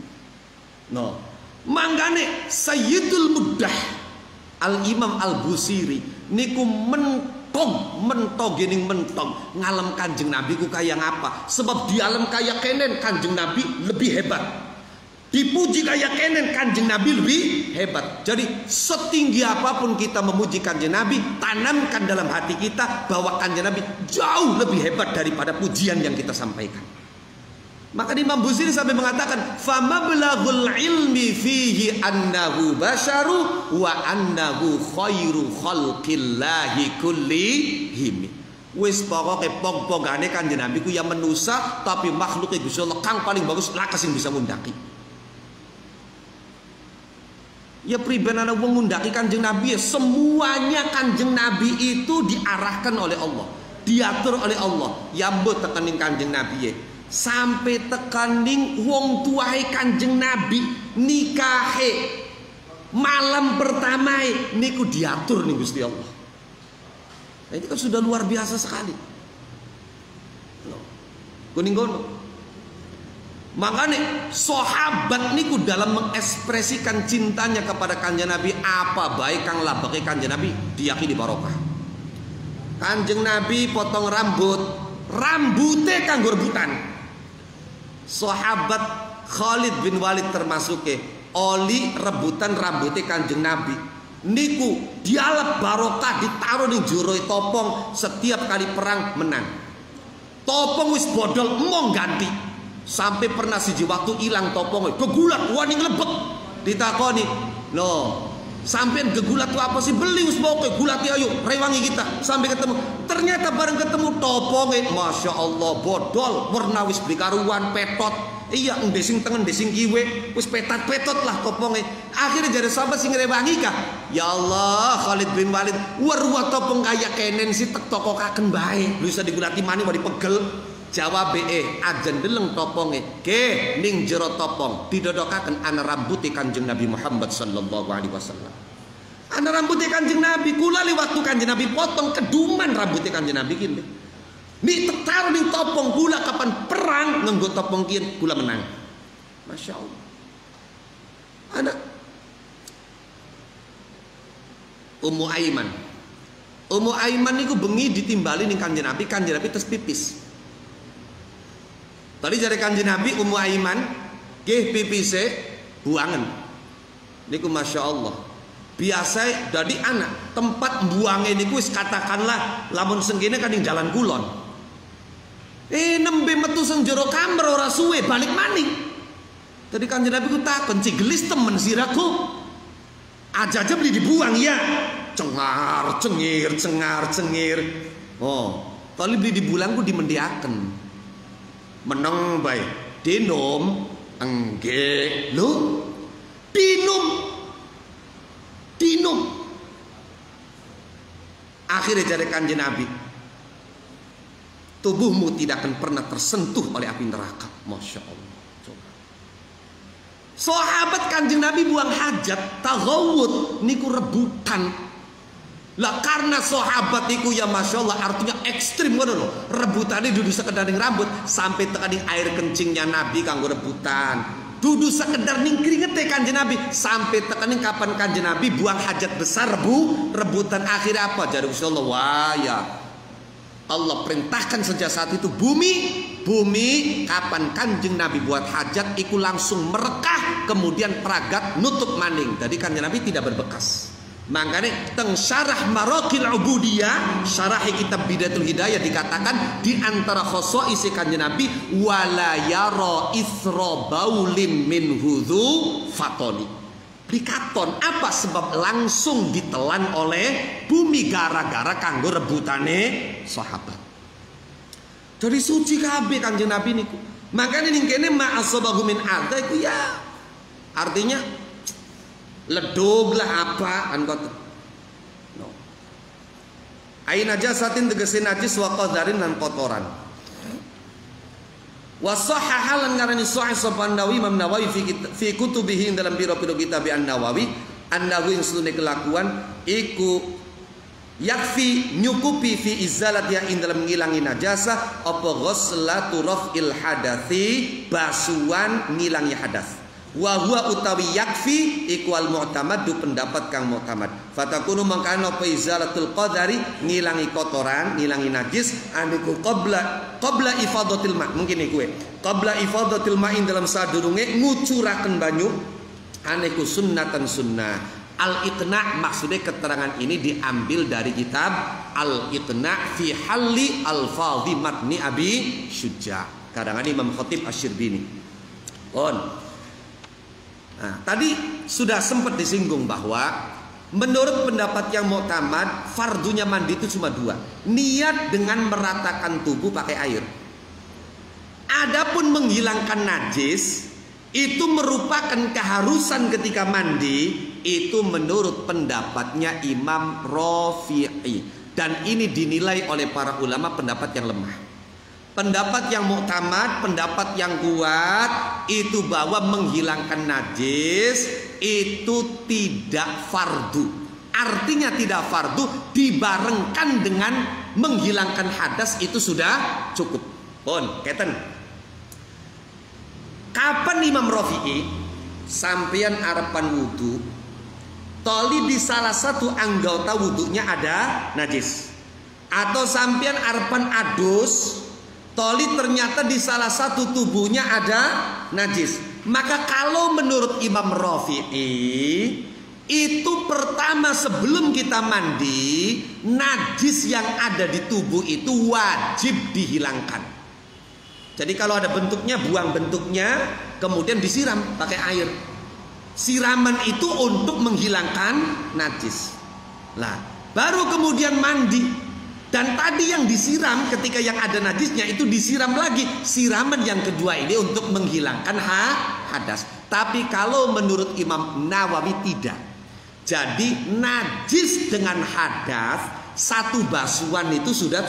Mangkane Sayyidul Muddah Al Imam Al Busiri niku mentong gening mentong ngalem Kanjeng Nabi ku kaya ngapa? Sebab di alam kaya kenen Kanjeng Nabi lebih hebat. Dipuji kaya kenen Kanjeng Nabi lebih hebat. Jadi setinggi apapun kita memuji Kanjeng Nabi, tanamkan dalam hati kita bahwa Kanjeng Nabi jauh lebih hebat daripada pujian yang kita sampaikan. Maka Imam Busiri sampai mengatakan famablaghul ilmi fihi annahu basyaru wa annahu khairu khalqillahi kullihim. Wis pokoke pong-pongane Kanjeng Nabi ku ya manusa tapi makhluke Gusti Allah kang paling bagus lakas sing bisa ngundaki. Ya pribadi wong ngundaki Kanjeng Nabi ya semuanya Kanjeng Nabi itu diarahkan oleh Allah, diatur oleh Allah. Ya mbok tekening Kanjeng Nabi ya. Sampai tekaning wong tuahe Kanjeng Nabi nikahe malam pertama niku diatur nih Gusti Allah. Nah, ini kan sudah luar biasa sekali. Kuning gono. Makanya sahabat niku dalam mengekspresikan cintanya kepada Kanjeng Nabi apa baik kang labake Kanjeng Nabi diyakini barokah. Kanjeng Nabi potong rambutnya kanggo rebutan. Sahabat Khalid bin Walid termasuk oli rebutan rambutnya Kanjeng Nabi. Niku dialap barokah ditaruh ning jero topong setiap kali perang menang. Topong wis bodol mong ganti. Sampai pernah siji waktu hilang topong kegulat wani nglebet. Ditakoni, sampean gegulat itu apa sih? Beli wis pokoke gulat ayo rewangi kita sampai ketemu. Ternyata bareng ketemu toponge Masya Allah bodol warna wis beli karuan petot. Iya ndesing tengen ndesing kiwe wis petot lah toponge. Akhirnya jadi sahabat sing rewangi kah? Ya Allah Khalid bin Walid weruh topong kaya kenen si tek tokokaken bae. Bisa digulati mani wa dipegel. Jawab ajen deleng toponge ke ning jero topong didodokaken ana rambuté Kanjeng Nabi Muhammad sallallahu alaihi wasallam. Ana rambuté Kanjeng Nabi kula li waktu Kanjeng Nabi potong keduman rambuté Kanjeng Nabi kene. Ni taruh ning topong kula kapan perang nganggo topong kieu kula menang. Masya Allah. Ana Ummu Aiman niku bengi ditimbali ning Kanjeng Nabi terus pipis. Tadi jare Kanjeng Nabi Ummu Aiman nggih pipise buangen. Niku Masya Allah. Biasa dari anak tempat buangnya ini kuis katakanlah lamun senggene kan yang jalan kulon. Nembe metu sang jero kamar ora suwe balik maning. Tadi Kanjeng Nabi ku takon cigelis temen siraku. Aja beli dibuang ya. Cengar cengir. Oh, kalau beli dibulang ku dimendiaken. Meneng bae. Dinom engge. Lho. Dinum. Akhirnya jadi Kanjeng Nabi, tubuhmu tidak akan pernah tersentuh oleh api neraka. Masya Allah. Coba. Sahabat Kanjeng Nabi buang hajat, taghawud niku rebutan. Lah karena sahabat niku ya Masya Allah artinya ekstrim ngono lho. Rebutane dudu sekedar rambut sampai tekaning air kencingnya Nabi kanggo rebutan. Dudu sekedar ning kringete Kanjeng Nabi sampai tekaning kapan Kanjeng Nabi buang hajat besar rebutan. Akhirnya apa? Jadi Gusti Allah, wah ya Allah perintahkan sejak saat itu bumi kapan Kanjeng Nabi buat hajat iku langsung merekah kemudian peragat nutup maning. Jadi Kanjeng Nabi tidak berbekas. Makanya teng syarah Maraqil Ubudiyah, syarah kitab Bidayatul Hidayah dikatakan di antara khosois Kanjeng Nabi wala yara isra baulim min hudhu fatoni. Dikaton apa sebab langsung ditelan oleh bumi gara-gara kanggo rebutane sahabat. Dari suci kabeh Kanjeng Nabi niku. Makanya ning kene ma asabahu min adza iku ya artinya ledog lah apa angkot no. Ain najasatin tegese najis wa qadharin lan kotoran. Wa sahhaha lan ngarani sahih sapa Nawawi Imam Nawawi fi kutubihi dalam biro-biro kitab An-Nawawi annahu ing sunne kelakuan iku yakfi nyukupi fi izalat ya ing dalam ngilangi najasa apa ghuslatu raf'il hadathi basuhan ngilangi hadas. Wa huwa utawi yakfi ikwal mu'tamad du pendapat kang mu'tamad. Fatakunu mangkana apa izalatul qadari ngilangi kotoran, ngilangi najis aniku qabla ifadatil ma. Mungkin iku qabla ifadatil ma ing dalam sadurunge ngucuraken banyu aniku sunnatan sunnah. Al-Iqna' maksudnya keterangan ini diambil dari kitab Al-Iqna' fi halli al-fadhi matni Abi Syuja. Karangan Imam Khatib Asy-Syirbini. Nah, tadi sudah sempat disinggung bahwa menurut pendapat yang mu'tamad fardunya mandi itu cuma dua. Niat dengan meratakan tubuh pakai air. Adapun menghilangkan najis itu merupakan keharusan ketika mandi. Itu menurut pendapatnya Imam Rafi'i. Dan ini dinilai oleh para ulama pendapat yang lemah. Pendapat yang mu'tamad, pendapat yang kuat itu bahwa menghilangkan najis itu tidak fardu. Artinya tidak fardu dibarengkan dengan menghilangkan hadas itu sudah cukup. Keten. Kapan Imam Rafi'i sampeyan arepan wudu, toli di salah satu anggota wudunya ada najis, atau sampeyan arepan adus toli ternyata di salah satu tubuhnya ada najis. Maka kalau menurut Imam Rafi'i itu pertama sebelum kita mandi najis yang ada di tubuh itu wajib dihilangkan. Jadi kalau ada bentuknya buang bentuknya kemudian disiram pakai air. Siraman itu untuk menghilangkan najis. Lah, baru kemudian mandi. Dan tadi yang disiram ketika yang ada najisnya itu disiram lagi. Siraman yang kedua ini untuk menghilangkan hadas. Tapi kalau menurut Imam Nawawi tidak. Jadi najis dengan hadas satu basuhan itu sudah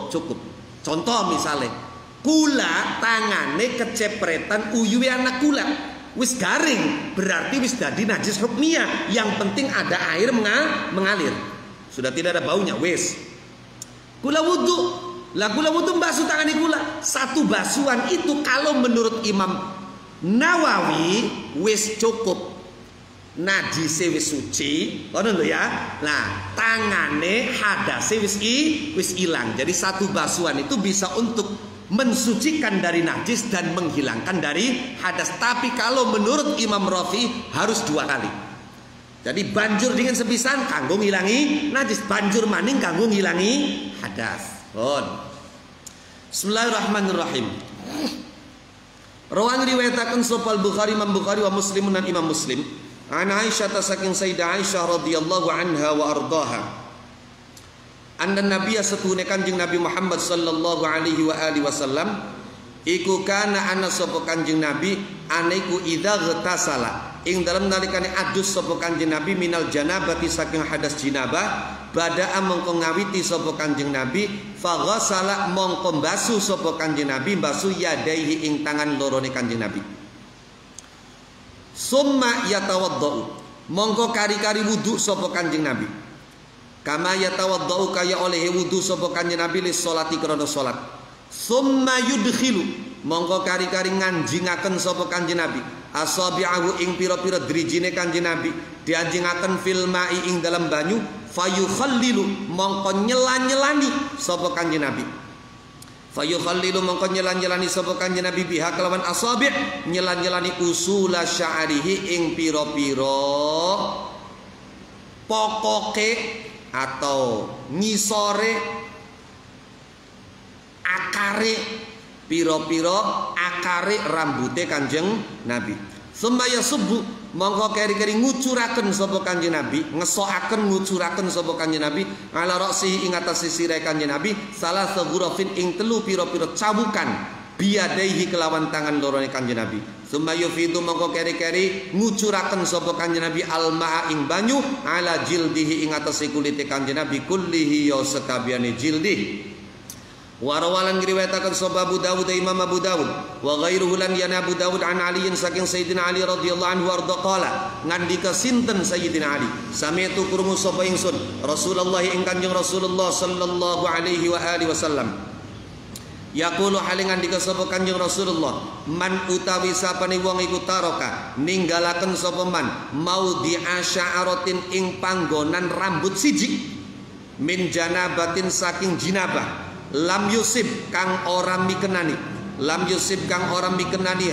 cukup. Contoh misalnya kula tangane kecepretan uyuwe anak kula. Wis garing berarti wis dadi najis hukmiyah. Yang penting ada air mengalir. Sudah tidak ada baunya wis. Kula wudu, lah kula wudu basuh tangan kula. Satu basuhan itu kalau menurut Imam Nawawi wis cukup. Najise wis suci, ngono lho ya. Nah, tangane hadase wis ilang. Jadi satu basuhan itu bisa untuk mensucikan dari najis dan menghilangkan dari hadas. Tapi kalau menurut Imam Rafi'i harus dua kali. Jadi banjur dengan sepisan kanggo ngilangi najis, banjur maning kanggo ngilangi hadas. Bismillahirrahmanirrahim. Rawan riwayataken sapa Bukhari, Imam Bukhari wa Muslim dan Imam Muslim. An Aisyah saking Sayyidah Aisyah radhiyallahu anha wa ardaha. Anna Nabiya satune Kanjeng Nabi Muhammad sallallahu alaihi wa alihi wasallam iku kana ana sapa Kanjeng Nabi anaiku idza ghatasala ing dalem nalikane adus sapa Kanjeng Nabi minal janabati saking hadas jinabah bada'a mongko ngawiti sapa Kanjeng Nabi faghasala mongko basuh sapa Kanjeng Nabi basuh yadaihi ing tangan lorone Kanjeng Nabi summa yatawaddau mongko kari-kari wudu sapa Kanjeng Nabi kama yatawaddau kaya oleh wudu sapa Kanjeng Nabi lis salati krana salat summa yudkhilu mongko kari-kari nganjingaken sapa Kanjeng Nabi asabi'ahu ing pira-pira drijine Kanjeng Nabi dianjingaken fil ma'i ing dalam banyu fayukhallilu mongko nyelan-nyelani sapa Kanjeng Nabi fayukhallilu mongko nyelan-nyelani sapa Kanjeng Nabi biha kelawan asabi' nyelan-nyelani usula sya'rihi ing pira-pira pokoke atau ngisore akare piro-piro akare rambute Kanjeng Nabi. Sumaya subuh mongko keri-keri ngucuraken sapa Kanjeng Nabi, ngesokaken ngucuraken sapa Kanjeng Nabi ala ra'sihi ing atas sisire Kanjeng Nabi salah seghurafin ing telu piro-piro cabukan biadaihi kelawan tangan lorone Kanjeng Nabi. Sumaya fidu mongko keri-keri ngucuraken sapa Kanjeng Nabi almaa ing banyu ala jildihi ing atas kulite Kanjeng Nabi kullihi ya sekabiane jildi. Warawalan ngriwayataken sapa Abu Dawud Imam Abu Dawud wa ghairuhu lan yana Abu Dawud an Ali saking Sayyidina Ali radhiyallahu anhu arda qala ngandika sinten Sayyidina Ali sami'tu krungu sapa ingsun Rasulullah ing Kanjeng Rasulullah sallallahu alaihi wa alihi wasallam yaqulu hale ngandika sapa Kanjeng Rasulullah man utawi sapane wong iku taroka ninggalaken sapa man maudi asya'aratin ing panggonan rambut siji min janabatin saking jinabah lam yusib kang ora mikenani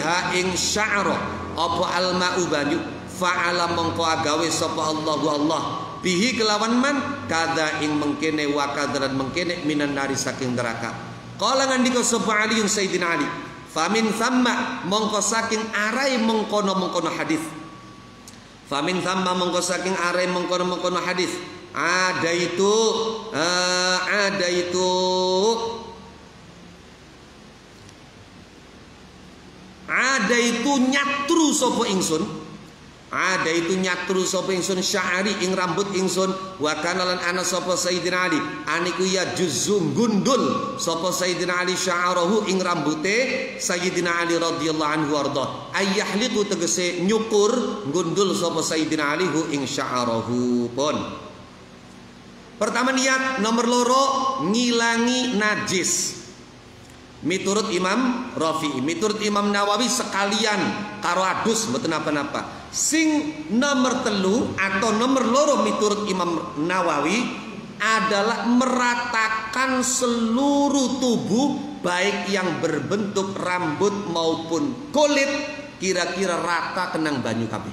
ha ing sya'ra apa alma'u banyu fa'ala mongko agawe sapa Allahu Allah bihi kelawan man kada ing mengkene wa kadran mengkene minan nari saking neraka kala ngandika sapa Ali Sayyidina Ali famin thamma mongko saking arai mengkono-mengkono hadis famin thamma mongko saking arai mengkono-mengkono hadis ada itu nyatru sapa ingsun sya'ari ing rambut ingsun wa kana lan ana sapa Sayyidina Ali aniku ya juzum gundul sapa Sayyidina Ali sya'arahu ing rambute Sayyidina Ali radhiyallahu anhu arda ayyahliqu tegese nyukur gundul sapa Sayyidina Ali hu ing sya'arahu pun. Pertama niat, nomor loro ngilangi najis. Miturut Imam Rafi'i, miturut Imam Nawawi sekalian karo adus mboten napa-napa. Sing nomor telu atau nomor loro miturut Imam Nawawi adalah meratakan seluruh tubuh baik yang berbentuk rambut maupun kulit kira-kira rata kenang banyu kabeh.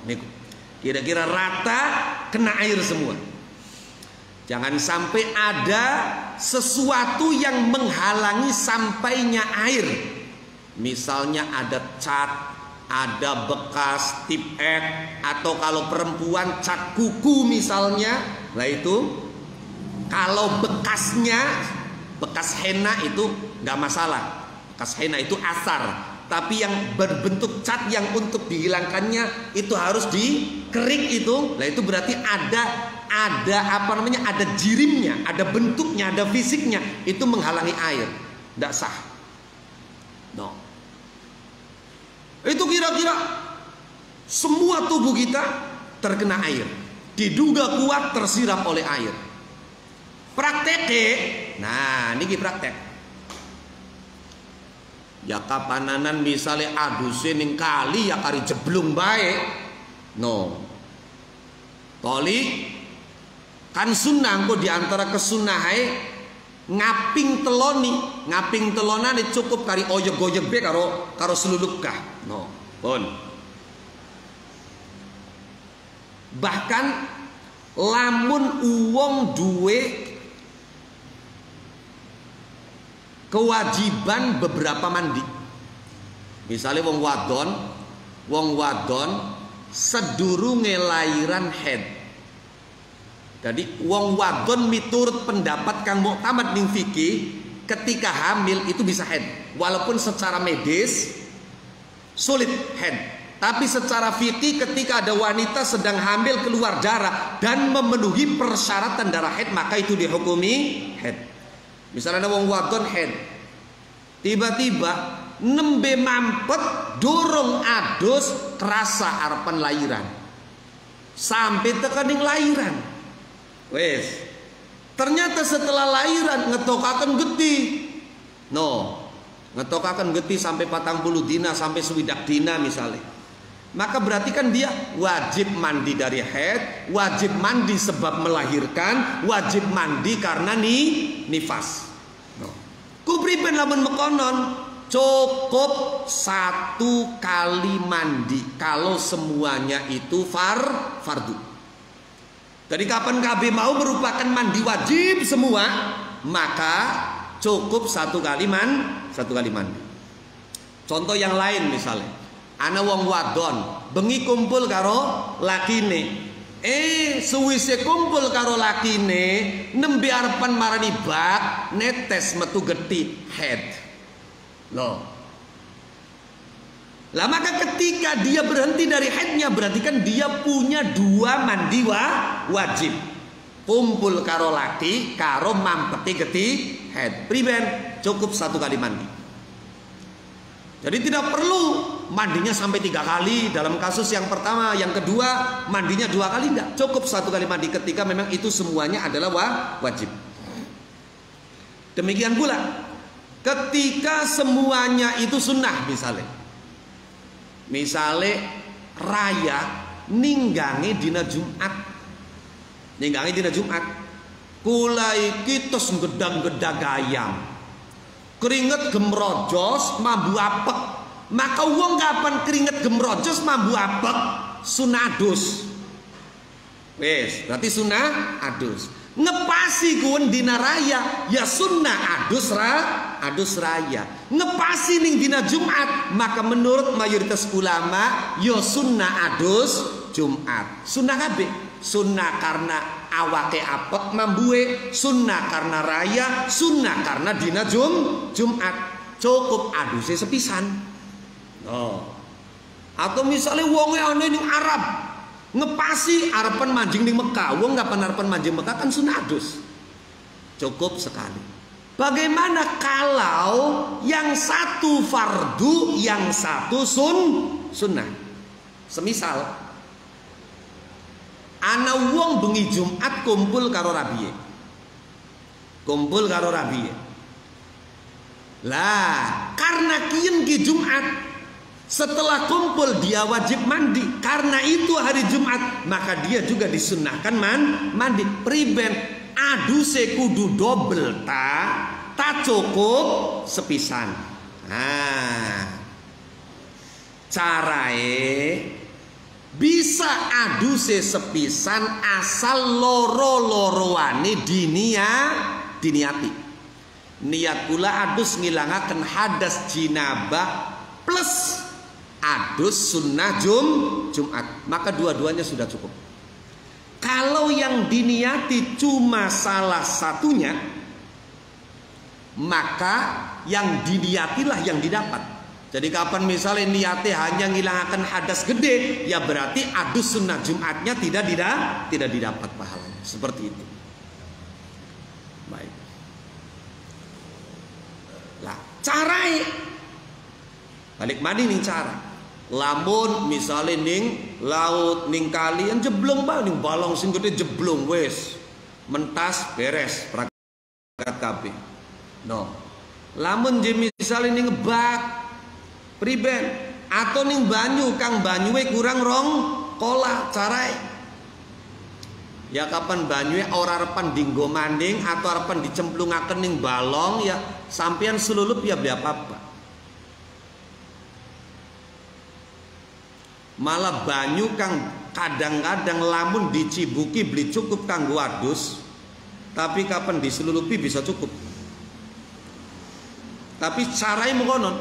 Niku kira-kira rata kena air semua. Jangan sampai ada sesuatu yang menghalangi sampainya air. Misalnya ada cat, ada bekas tip X, atau kalau perempuan cat kuku misalnya. Nah itu kalau bekasnya bekas henna itu nggak masalah. Bekas henna itu asar. Tapi yang berbentuk cat yang untuk dihilangkannya itu harus dikerik itu. Nah itu berarti ada ada jirimnya, ada bentuknya, ada fisiknya, itu menghalangi air, tidak sah. Itu kira-kira semua tubuh kita terkena air, diduga kuat tersiram oleh air. Prakteknya, nah ini praktek. Ya kapananan misalnya adusin ning kali ya kari jeblung baik. Toli kan sunnah kok diantara kesunahai ngaping telonane cukup kari oyeg-oyeg be karo selulup kah. Pun. Bahkan lamun uwong duwe kewajiban beberapa mandi. Misalnya wong wadon sedurunge lairan head. Jadi wong wadon miturut pendapat kang muktamad ning fikih, ketika hamil itu bisa head. Walaupun secara medis sulit head. Tapi secara fikih ketika ada wanita sedang hamil keluar darah dan memenuhi persyaratan darah haid, maka itu dihukumi haid. Misalnya ada wong wadon haid, tiba-tiba nembe mampet dorong adus kerasa arepan lairan, sampai tekaning lairan. Wes, ternyata setelah lairan ngetokaken geti. Ngetokaken geti sampai 40 dina sampai 20 dina misalnya. Maka berarti kan dia wajib mandi dari haid, wajib mandi sebab melahirkan, wajib mandi karena nifas. Kupriben lamun mekonon cukup 1 kali mandi kalau semuanya itu fardu. Jadi kapan KB mau merupakan mandi wajib semua, maka cukup 1 kali mandi. Contoh yang lain misalnya, ana wong wadon bengi kumpul karo lakine. Suwise kumpul karo lakine nembe arepan marani bak netes metu geti head. Loh. Lah maka ketika dia berhenti dari headnya berarti kan dia punya 2 mandi wajib. Kumpul karo laki karo mampeti geti head. Priben cukup 1 kali mandi. Jadi tidak perlu mandinya sampai 3 kali dalam kasus yang pertama, yang kedua mandinya 2 kali, enggak, cukup 1 kali mandi ketika memang itu semuanya adalah wajib. Demikian pula ketika semuanya itu sunnah, misalnya raya ninggangi dina Jumat, kula iki tos gedang-gedang ayam, keringet gemrojos mambu apek. Maka wong kapan keringet gemrojos mambu apek sunah adus. Wes, berarti sunah adus. Ngepasi kuwen dina raya ya sunnah adus raya. Ngepasi ning dina Jumat maka menurut mayoritas ulama ya sunnah adus Jumat. Sunnah kabeh. Sunnah karena awake apek mambuwe, sunnah karena raya, sunnah karena dina Jumat. Cukup aduse sepisan. Atau misalnya wonge ana ning Arab ngepasi arepan manjing ning Mekah, wong kapan arepan manjing Mekah kan sunnah adus. Cukup sekali. Bagaimana kalau yang satu fardu, yang satu sunnah? Semisal ana wong bengi Jumat kumpul karo rabiye. Lah, karena kiyen ki Jumat, setelah kumpul dia wajib mandi. Karena itu hari Jumat, maka dia juga disunnahkan mandi. Priben aduse kudu double ta cukup sepisan. Carae bisa aduse sepisan asal loro-loroane diniati. Niat pula adus ngilangaken hadas jinabah plus adus sunnah Jumat, maka dua-duanya sudah cukup. Kalau yang diniati cuma salah satunya, maka yang diniatilah yang didapat. Jadi kapan misalnya niatnya hanya ngilangaken hadas gede, ya berarti adus sunnah Jumatnya tidak didapat pahalanya. Seperti itu. Baik. Lah, carai balik mandi ning cara. Lamun misalnya ning laut ning kali yang jeblong bae ning balong sing gede jeblong wes mentas beres prakat kabeh. Lamun misalnya ning bak priben atau ning banyu kang banyuwe kurang rong kolah carai. Ya kapan banyuwe ora arepan dinggo manding atau arepan dicemplungaken ning balong ya sampean selulup ya beli apa-apa. Malah banyu kang kadang-kadang lamun dicibuki beli cukup kanggo adus, tapi kapan diselulupi bisa cukup. Tapi caranya mengonon,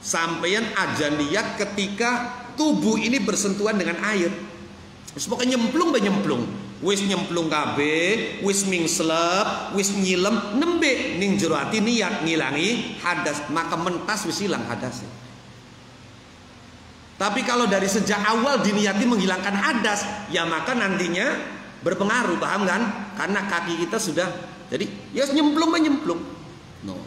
sampeyan aja niat ketika tubuh ini bersentuhan dengan air. Pokoknya nyemplung be nyemplung. Wis nyemplung kabeh, wis mingslep, wis nyilem, nembe ning jero ati niat ngilangi hadas, maka mentas wis hilang hadasnya. Tapi kalau dari sejak awal diniati menghilangkan hadas, ya maka nantinya berpengaruh, paham kan? Karena kaki kita sudah, jadi ya nyemplung be nyemplung. No.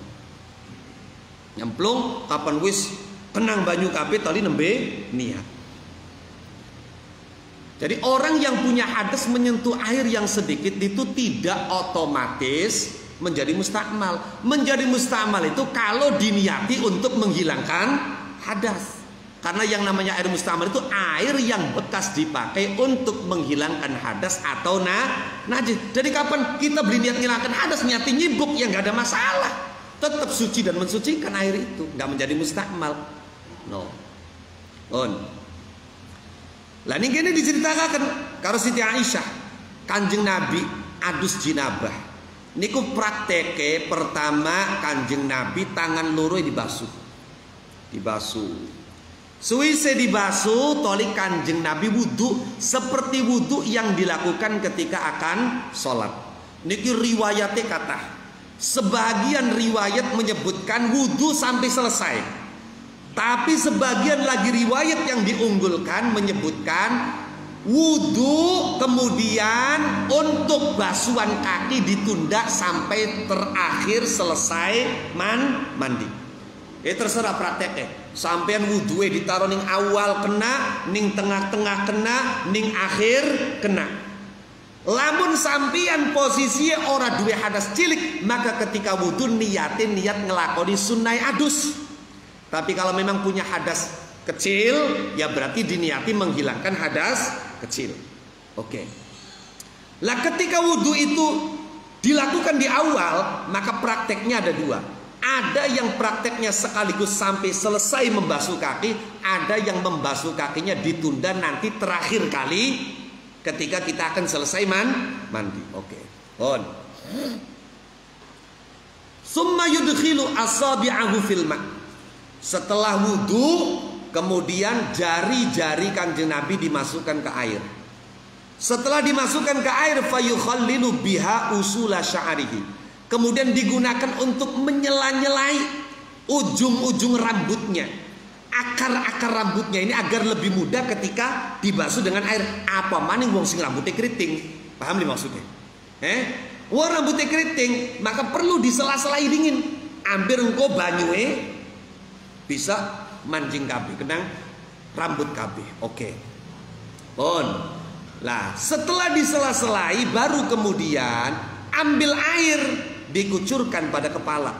Nyemplung kapan wis kenang banyu kabeh tali nembe niat. Jadi orang yang punya hadas menyentuh air yang sedikit itu tidak otomatis menjadi mustakmal. Menjadi mustakmal itu kalau diniati untuk menghilangkan hadas. Karena yang namanya air mustakmal itu air yang bekas dipakai untuk menghilangkan hadas atau najis. Jadi kapan kita beli niat menghilangkan hadas, niati nyibuk, ya nggak ada masalah. Tetap suci dan mensucikan air itu, nggak menjadi mustakmal. No. On. Lah ini gini diceritakan karo Siti Aisyah, Kanjeng Nabi adus jinabah. Niku prakteke pertama Kanjeng Nabi tangan loro dibasuh. Suwise dibasuh toli Kanjeng Nabi wudu seperti wudu yang dilakukan ketika akan sholat. Niki riwayatnya kata, sebagian riwayat menyebutkan wudu sampai selesai. Tapi sebagian lagi riwayat yang diunggulkan menyebutkan wudu kemudian untuk basuhan kaki ditunda sampai terakhir selesai mandi. Terserah prakteknya. Sampean wudu ditaruh ning awal kena, ning tengah-tengah kena, ning akhir kena. Lamun sampean posisinya ora duwe hadas cilik, maka ketika wudu niat ngelakoni sunnah adus. Tapi kalau memang punya hadas kecil, ya berarti diniati menghilangkan hadas kecil. Oke. Lah ketika wudhu itu dilakukan di awal, maka prakteknya ada dua. Ada yang prakteknya sekaligus sampai selesai membasuh kaki, ada yang membasuh kakinya ditunda nanti terakhir kali ketika kita akan selesai mandi. Oke. On. Summa yudkhilu asabi'ahu fil ma'. Setelah wudhu, kemudian jari-jari Kanjeng Nabi dimasukkan ke air. Setelah dimasukkan ke air, fayukhallilu biha usula sya'rihi. Kemudian digunakan untuk menyela-nyelai ujung-ujung rambutnya, akar-akar rambutnya ini agar lebih mudah ketika dibasuh dengan air. Apa maning wong sing rambutnya keriting, paham nih maksudnya? Wong rambutnya keriting, maka perlu disela-selai dingin. Ambil engko banyuwe bisa mancing kabeh, kenang rambut kabeh. Oke. Pun. Lah, setelah disela-selai baru kemudian ambil air dikucurkan pada kepala.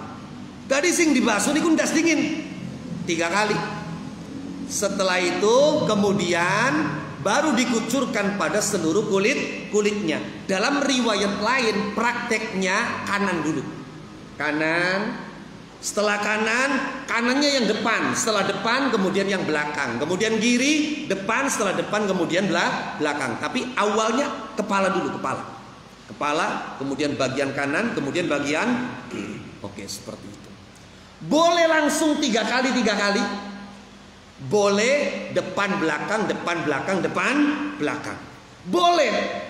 Tadi sing dibasuh niku ndas dingin 3 kali. Setelah itu kemudian baru dikucurkan pada seluruh kulitnya. Dalam riwayat lain prakteknya kanan dulu. Kanan. Setelah kanan, kanannya yang depan. Setelah depan, kemudian yang belakang. Kemudian kiri, depan. Setelah depan, kemudian belakang. Tapi awalnya kepala dulu, kepala, kemudian bagian kanan, kemudian bagian kiri. Oke, seperti itu. Boleh langsung 3 kali. Boleh depan, belakang, depan, belakang. Boleh.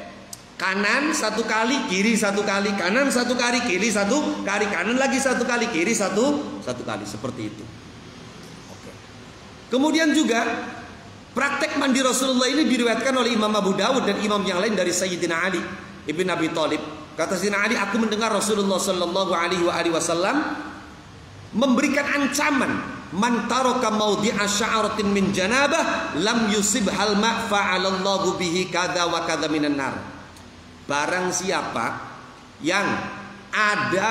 Kanan 1 kali, kiri 1 kali, kanan 1 kali, kiri 1 kali, kanan lagi 1 kali, kiri 1 kali, seperti itu. Oke. Kemudian juga praktek mandi Rasulullah ini diriwayatkan oleh Imam Abu Dawud dan imam yang lain dari Sayyidina Ali ibn Abi Thalib. Kata Sayyidina Ali, aku mendengar Rasulullah Shallallahu Alaihi Wasallam memberikan ancaman, man taraka maudhi'a sya'ratin min janabah lam yusibhal ma' fa'alallahu bihi kadza wa kadza minan nar. Barang siapa yang ada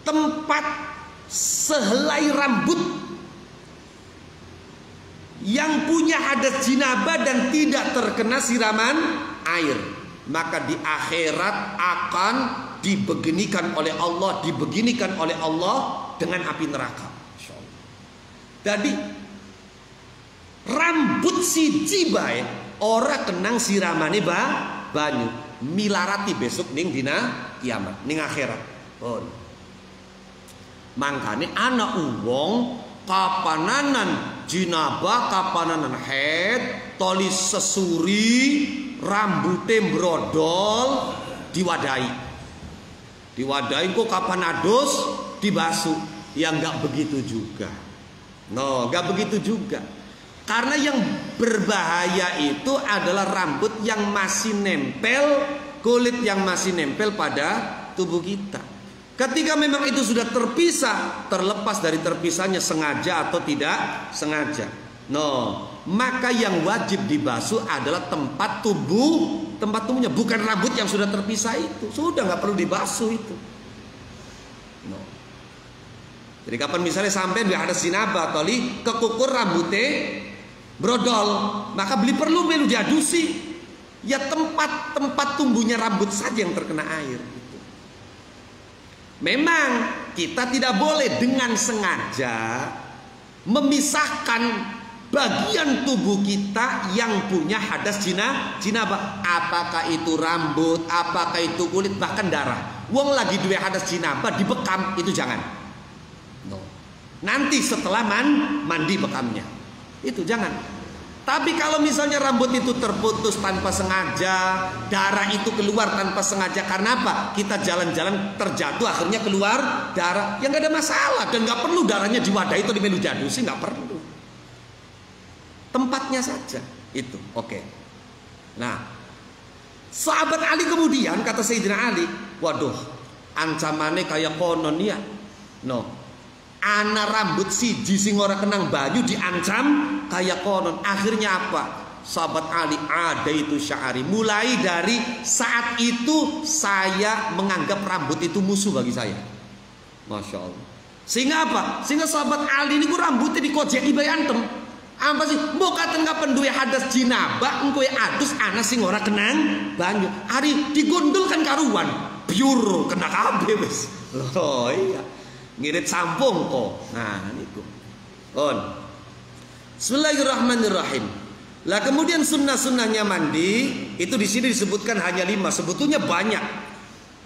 tempat sehelai rambut yang punya hadas jinabah dan tidak terkena siraman air, maka di akhirat akan dibeginikan oleh Allah dengan api neraka. Jadi Rambut siji bae ora kenang siramane banyu, milarati besok ning dina kiamat, ning akhirat. Pun. Mangkane ana wong kapananan jinabah, kapananan haid, toli sesuri, rambute brodol, diwadahi. Diwadahi kok kapan adus dibasuh. Ya enggak begitu juga. No, enggak begitu juga. Karena yang berbahaya itu adalah rambut yang masih nempel, kulit yang masih nempel pada tubuh kita. Ketika memang itu sudah terpisah, terlepas dari terpisahnya sengaja atau tidak sengaja. No, maka yang wajib dibasuh adalah tempat tubuhnya, bukan rambut yang sudah terpisah itu. Sudah nggak perlu dibasuh itu. No. Jadi kapan misalnya sampai dia ada sinabah toli kekukur rambutnya brodol, maka perlu diadusi. Ya tempat tumbuhnya rambut saja yang terkena air. Gitu. Memang kita tidak boleh dengan sengaja memisahkan bagian tubuh kita yang punya hadas jinabah. Apakah itu rambut, apakah itu kulit, bahkan darah. Wong lagi duwe hadas jinabah dibekam, itu jangan. No. Nanti setelah mandi bekamnya. Itu jangan. Tapi kalau misalnya rambut itu terputus tanpa sengaja, darah itu keluar tanpa sengaja, karena apa? Kita jalan-jalan terjatuh akhirnya keluar darah, yang nggak ada masalah dan nggak perlu darahnya diwadahi itu dimelu jadusi, nggak perlu. Tempatnya saja itu, oke. Nah, sahabat Ali kemudian kata Sayyidina Ali, waduh, ancamannya kayak konon ya. No, ana rambut siji sing ora kenang banyu diancam kayak konon. Akhirnya apa? Sahabat Ali ada itu sya'ari. Mulai dari saat itu saya menganggap rambut itu musuh bagi saya. Masya Allah. Sehingga apa? Sehingga sahabat Ali ini rambutnya dikojeki bae antem. Apa sih? Mbok katen kapan duwe hadas jinabah engko adus ana sing ora kenang banyu. Ari digondol kan karuan. Pure kena kabeh wis. Loh iya. Ngirit sampung kok. Nah niku. On. Bismillahirrahmanirrahim. Lah kemudian sunnah-sunnahnya mandi itu di sini disebutkan hanya 5. Sebetulnya banyak.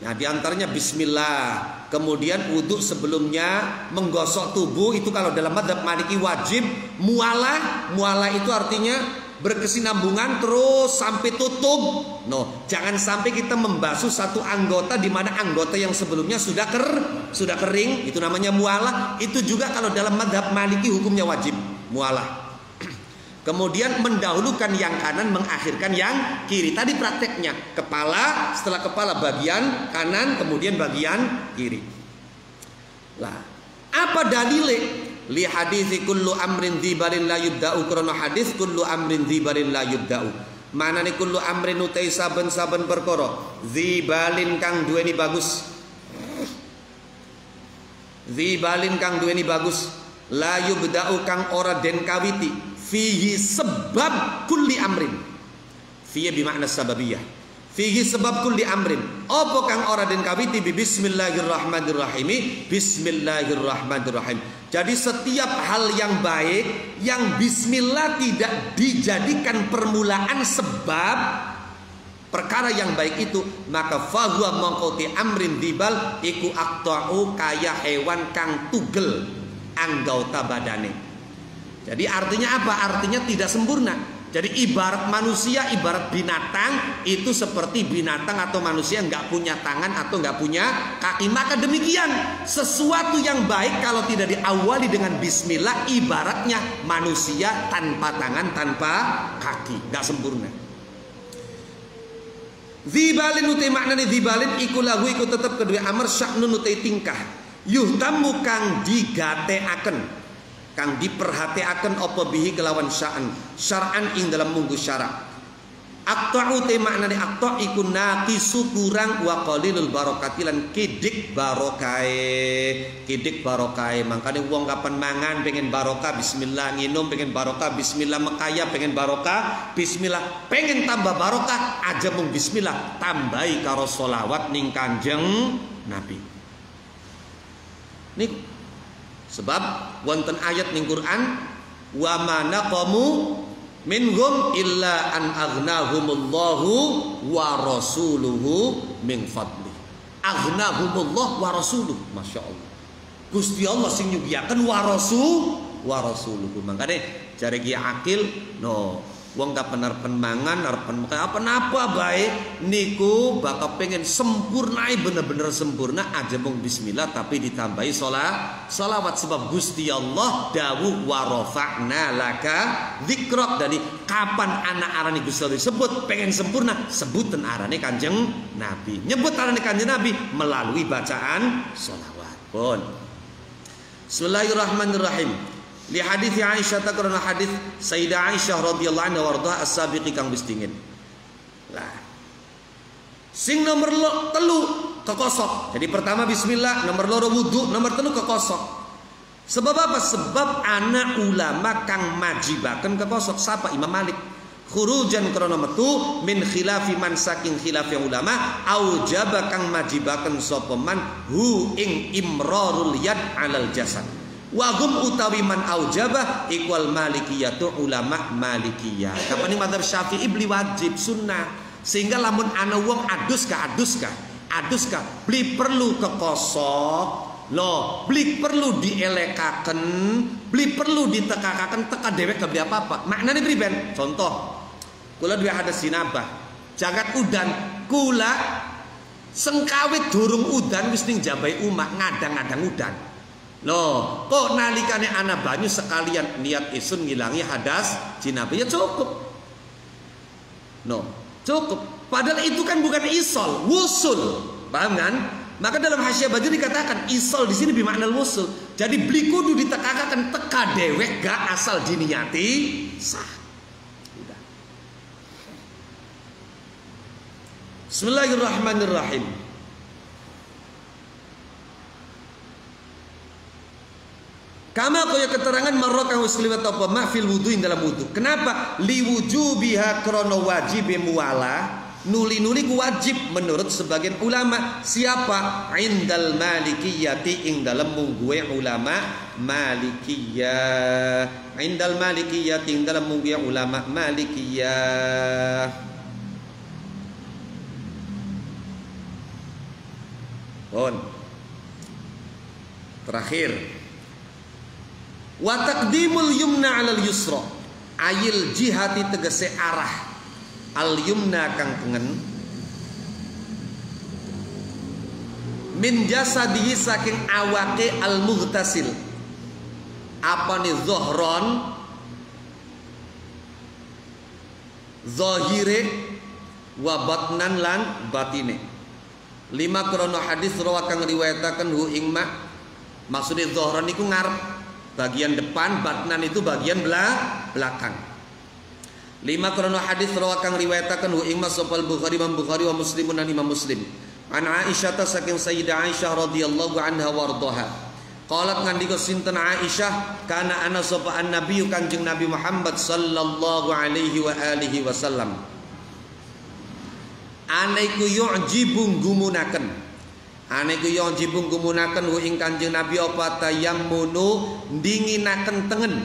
Nah diantaranya bismillah. Kemudian wudhu sebelumnya, menggosok tubuh itu kalau dalam madzhab Maliki wajib. Mualah itu artinya berkesinambungan terus sampai tutup. No, jangan sampai kita membasuh satu anggota di mana anggota yang sebelumnya sudah kering. Itu namanya mualah. Itu juga kalau dalam madzhab Maliki hukumnya wajib mualah. Kemudian mendahulukan yang kanan, mengakhirkan yang kiri. Tadi prakteknya kepala, setelah kepala bagian kanan, kemudian bagian kiri. Lah, apa dalile? Li hadithi kullu amrin dzibalin la yubda'u, krono hadis kullu amrin dzibalin la yubda'u. Manane kullu amrin utai saben-saben perkara dzibalin kang duweni bagus. Dzibalin kang duweni bagus, la yubda'u kang ora den kawiti. Fihi sebab kulli amrin. Fihi bimakna sababiyah. Fihi sebab kulli amrin. Apa kang ora den kawiti bi bismillahirrahmanirrahim. Bismillahirrahmanirrahim. Jadi setiap hal yang baik yang bismillah tidak dijadikan permulaan sebab perkara yang baik itu, maka fahuwa mongkoti amrin dibal iku aqta'u kaya hewan kang tugel anggota badane. Jadi artinya apa? Artinya tidak sempurna. Jadi ibarat manusia, ibarat binatang, itu seperti binatang atau manusia nggak punya tangan atau nggak punya kaki. Maka demikian, sesuatu yang baik kalau tidak diawali dengan bismillah, ibaratnya manusia tanpa tangan, tanpa kaki, nggak sempurna. Dzibalin utai maknane dzibalin iku lahu iku tetep kedua amr sya'nun utai tingkah yuhtamu kang digateaken, kang diperhatiakan apa bihi kelawan syar'an ing dalam munggu syarak. Aqta'u te maknane aqta' iku naqisu kurang wa qalilul barakati lan kidik barokahe. Kidik barokahe mangkane wong kapan mangan pengen barokah bismillah, nginum pengen barokah bismillah, mekaya pengen barokah bismillah, pengen tambah barokah aja mung bismillah, tambahi karo sholawat ning Kanjeng Nabi. Niku sebab wonten ayat ning Quran wa ma naqamu minhum illa an aghnahumullahu wa rasuluhu min fadli. Aghnahumullah wa rasuluhu. Masya Allah. Gusti Allah sing nyugiaken wa rasuluhu. Makanya jare ki akil no wong kapan-kapan mangan arepen apa-apa baik niku bakal pengen sempurnai bener-bener sempurna aja mung bismillah tapi ditambahi sholawat sebab Gusti Allah dawuh wa rafa'na laka dzikrak. Dari kapan anak arane Gusti Allah disebut pengen sempurna sebutan arane Kanjeng Nabi, nyebut arane Kanjeng Nabi melalui bacaan sholawat pun. Bismillahirrahmanirrahim. Li hadits Aisyah karena hadis Sayyidah Aisyah radhiyallahu anha warda as-sabiqi kang wis dingin. Lah. Sing nomor telu kekosok. Jadi pertama bismillah, nomor loro wudu, nomor telu kekosok. Sebab apa? Sebab anak ulama kang majibaken kekosok sapa Imam Malik. Khurujan krana metu min khilafi man saking khilaf yang ulama aujaba kang majibaken sapa man hu ing imrarul yad alal jasad. Wagum utawi man aujabah ikwal malikiyatu ulama malikiyah. Kapan ini madzhab Syafi'i beli wajib sunnah. Sehingga lamun ana wong adus ka beli perlu kekosok loh, beli perlu dielekaken, beli perlu ditekakaken teka dewek ke beli apa-apa. Maknane priben? Contoh, kula duwe hadas sinabah, jagat udan, kula sengkawit durung udan wis ning jambai umak ngadang-ngadang udan. Loh, kok nalikane ana banyu sekalian niat isun ngilangi hadas jinabah ya cukup. No, cukup. Padahal itu kan bukan isol, wusul. Paham kan? Maka dalam Hasyiah Bajuri dikatakan isol di sini bermakna wusul. Jadi beli kudu ditekakaken teka dewek gak asal diniati sah. Udah. Bismillahirrahmanirrahim. Kama kaya keterangan marokah muslimat apa ma'fil wudu'in dalam wudu. Kenapa? Liwujubiha krono wajib muwala. Nuli-nuli ku wajib menurut sebagian ulama. Siapa? Indal malikiyati ing dalam mungguwe ulama malikiyah. Indal malikiyati ing dalam mungguwe ulama malikiyah. Pun terakhir wa taqdimul yumna 'alal yusra ayil jihati tegese arah al yumna kang tengen min jasadihi saking awake al mughtasil apane zuhron zahire wa batnan lan batine. 5 krono hadis rawa kang riwayataken hu ing maksudnya zuhron niku ngarep bagian depan, batnan itu bagian belakang. 5 krono hadis rawakan riwayatakan hu ing sapa al-Bukhari Imam Bukhari wa Muslimun dan Imam Muslim. An Aisyah saking Sayyidah Aisyah radhiyallahu anha wardaha. Qalat ngandika sinten Aisyah kana ana sapa an-nabiy Kanjeng Nabi Muhammad sallallahu alaihi wa alihi wasallam. Anaiku yu'jibun gumunaken. Aneku yang jibung gumunaken hu ing Kanjeng Nabi apa tayammunu dinginaken tengen.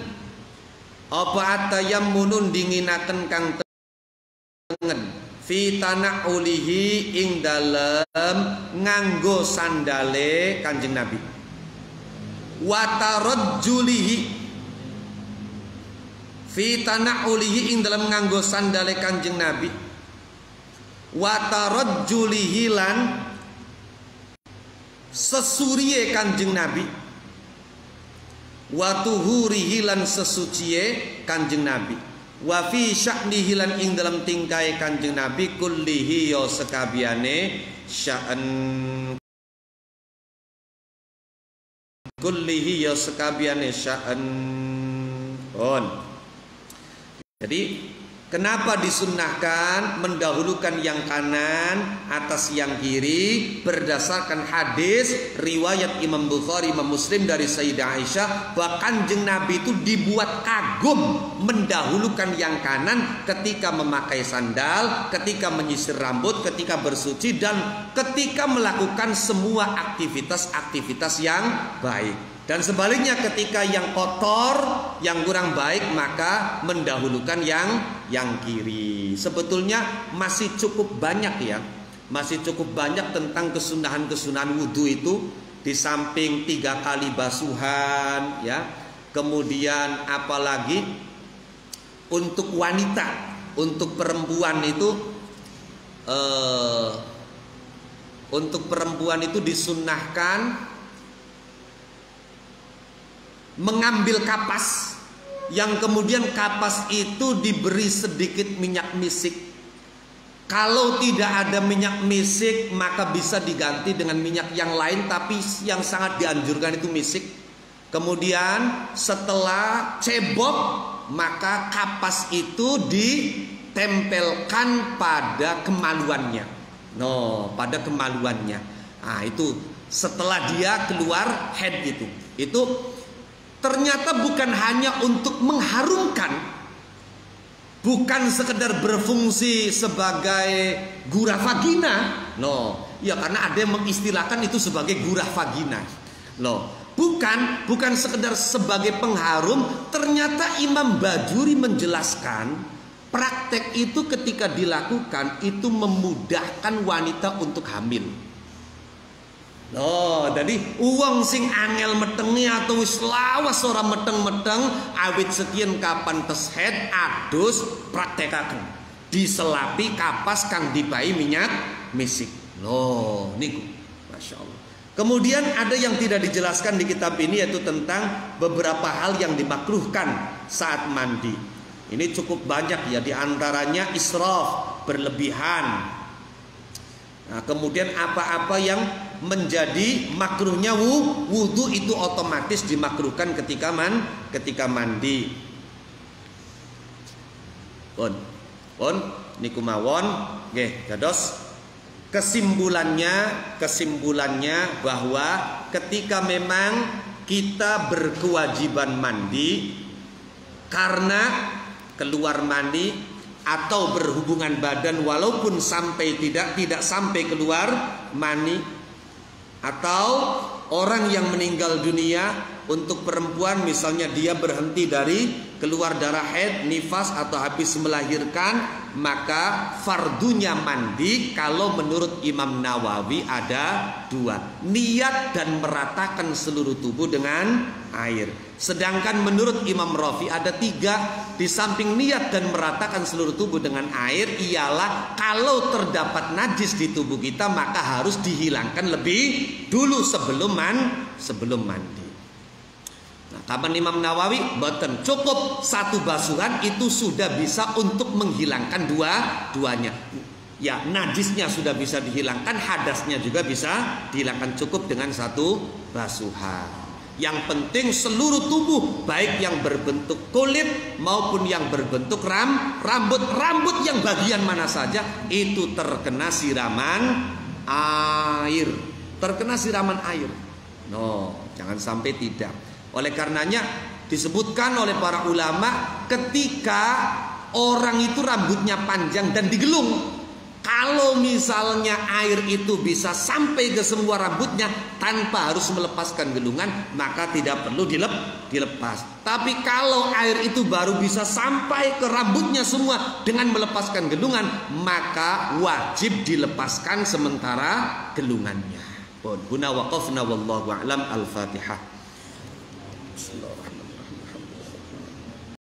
Apa tayammunu dinginaken kang tengen. Fi tanaulihi ing dalem nganggo sandale Kanjeng Nabi. Wa tarajjulihi fi tanaulihi ing dalem nganggo sandale Kanjeng Nabi. Wa tarajjulihi lan sesuriye Kanjeng Nabi wa tuhurihi lan sesuciye Kanjeng Nabi wa fi sya'nihi lan ing dalam tingkai Kanjeng Nabi kullihi ya sekabiane sya'an kullihi ya sekabiane sya'an on. Jadi kenapa disunnahkan mendahulukan yang kanan atas yang kiri berdasarkan hadis riwayat Imam Bukhari Imam Muslim dari Sayyidah Aisyah bahwa Kanjeng Nabi itu dibuat kagum mendahulukan yang kanan ketika memakai sandal, ketika menyisir rambut, ketika bersuci dan ketika melakukan semua aktivitas-aktivitas yang baik. Dan sebaliknya ketika yang kotor, yang kurang baik, maka mendahulukan yang kiri. Sebetulnya masih cukup banyak ya. Masih cukup banyak tentang kesunahan-kesunahan wudhu itu. Di samping 3 kali basuhan ya. Kemudian apalagi untuk wanita, untuk perempuan itu disunnahkan mengambil kapas, yang kemudian kapas itu diberi sedikit minyak misik. Kalau tidak ada minyak misik, maka bisa diganti dengan minyak yang lain, tapi yang sangat dianjurkan itu misik. Kemudian setelah cebok, maka kapas itu ditempelkan pada kemaluannya. Pada kemaluannya. Nah, itu setelah dia keluar haid itu ternyata bukan hanya untuk mengharumkan, bukan sekedar berfungsi sebagai gurah vagina. Ya karena ada yang mengistilahkan itu sebagai gurah vagina. Bukan sekedar sebagai pengharum. Ternyata Imam Bajuri menjelaskan praktek itu ketika dilakukan itu memudahkan wanita untuk hamil. Jadi uang sing angel metengi atau wis lawas ora meteng-meteng awit sekian kapan tes head adus praktekaken diselapi kapas kang dipai minyak misik. Niku Masya Allah. Kemudian ada yang tidak dijelaskan di kitab ini, yaitu tentang beberapa hal yang dimakruhkan saat mandi. Ini cukup banyak ya, diantaranya israf, berlebihan. Nah, kemudian apa-apa yang menjadi makruhnya wudhu itu otomatis dimakruhkan ketika mandi. Pun niku mawon nggih dados kesimpulannya bahwa ketika memang kita berkewajiban mandi karena keluar mandi atau berhubungan badan walaupun sampai tidak sampai keluar mani, atau orang yang meninggal dunia, untuk perempuan misalnya dia berhenti dari keluar darah haid, nifas atau habis melahirkan, maka fardunya mandi kalau menurut Imam Nawawi ada 2, niat dan meratakan seluruh tubuh dengan air. Sedangkan menurut Imam Rafi ada 3, di samping niat dan meratakan seluruh tubuh dengan air ialah kalau terdapat najis di tubuh kita maka harus dihilangkan lebih dulu sebelum mandi. Nah, kapan Imam Nawawi boten cukup 1 basuhan itu sudah bisa untuk menghilangkan duanya. Ya, najisnya sudah bisa dihilangkan, hadasnya juga bisa dihilangkan cukup dengan 1 basuhan. Yang penting seluruh tubuh, baik yang berbentuk kulit maupun yang berbentuk rambut yang bagian mana saja itu terkena siraman air. Jangan sampai tidak. Oleh karenanya disebutkan oleh para ulama ketika orang itu rambutnya panjang dan digelung, kalau misalnya air itu bisa sampai ke semua rambutnya tanpa harus melepaskan gelungan, maka tidak perlu dilepas. Tapi kalau air itu baru bisa sampai ke rambutnya semua dengan melepaskan gelungan, maka wajib dilepaskan sementara gelungannya. Huna waqafna wallahu a'lam. Al-Fatihah.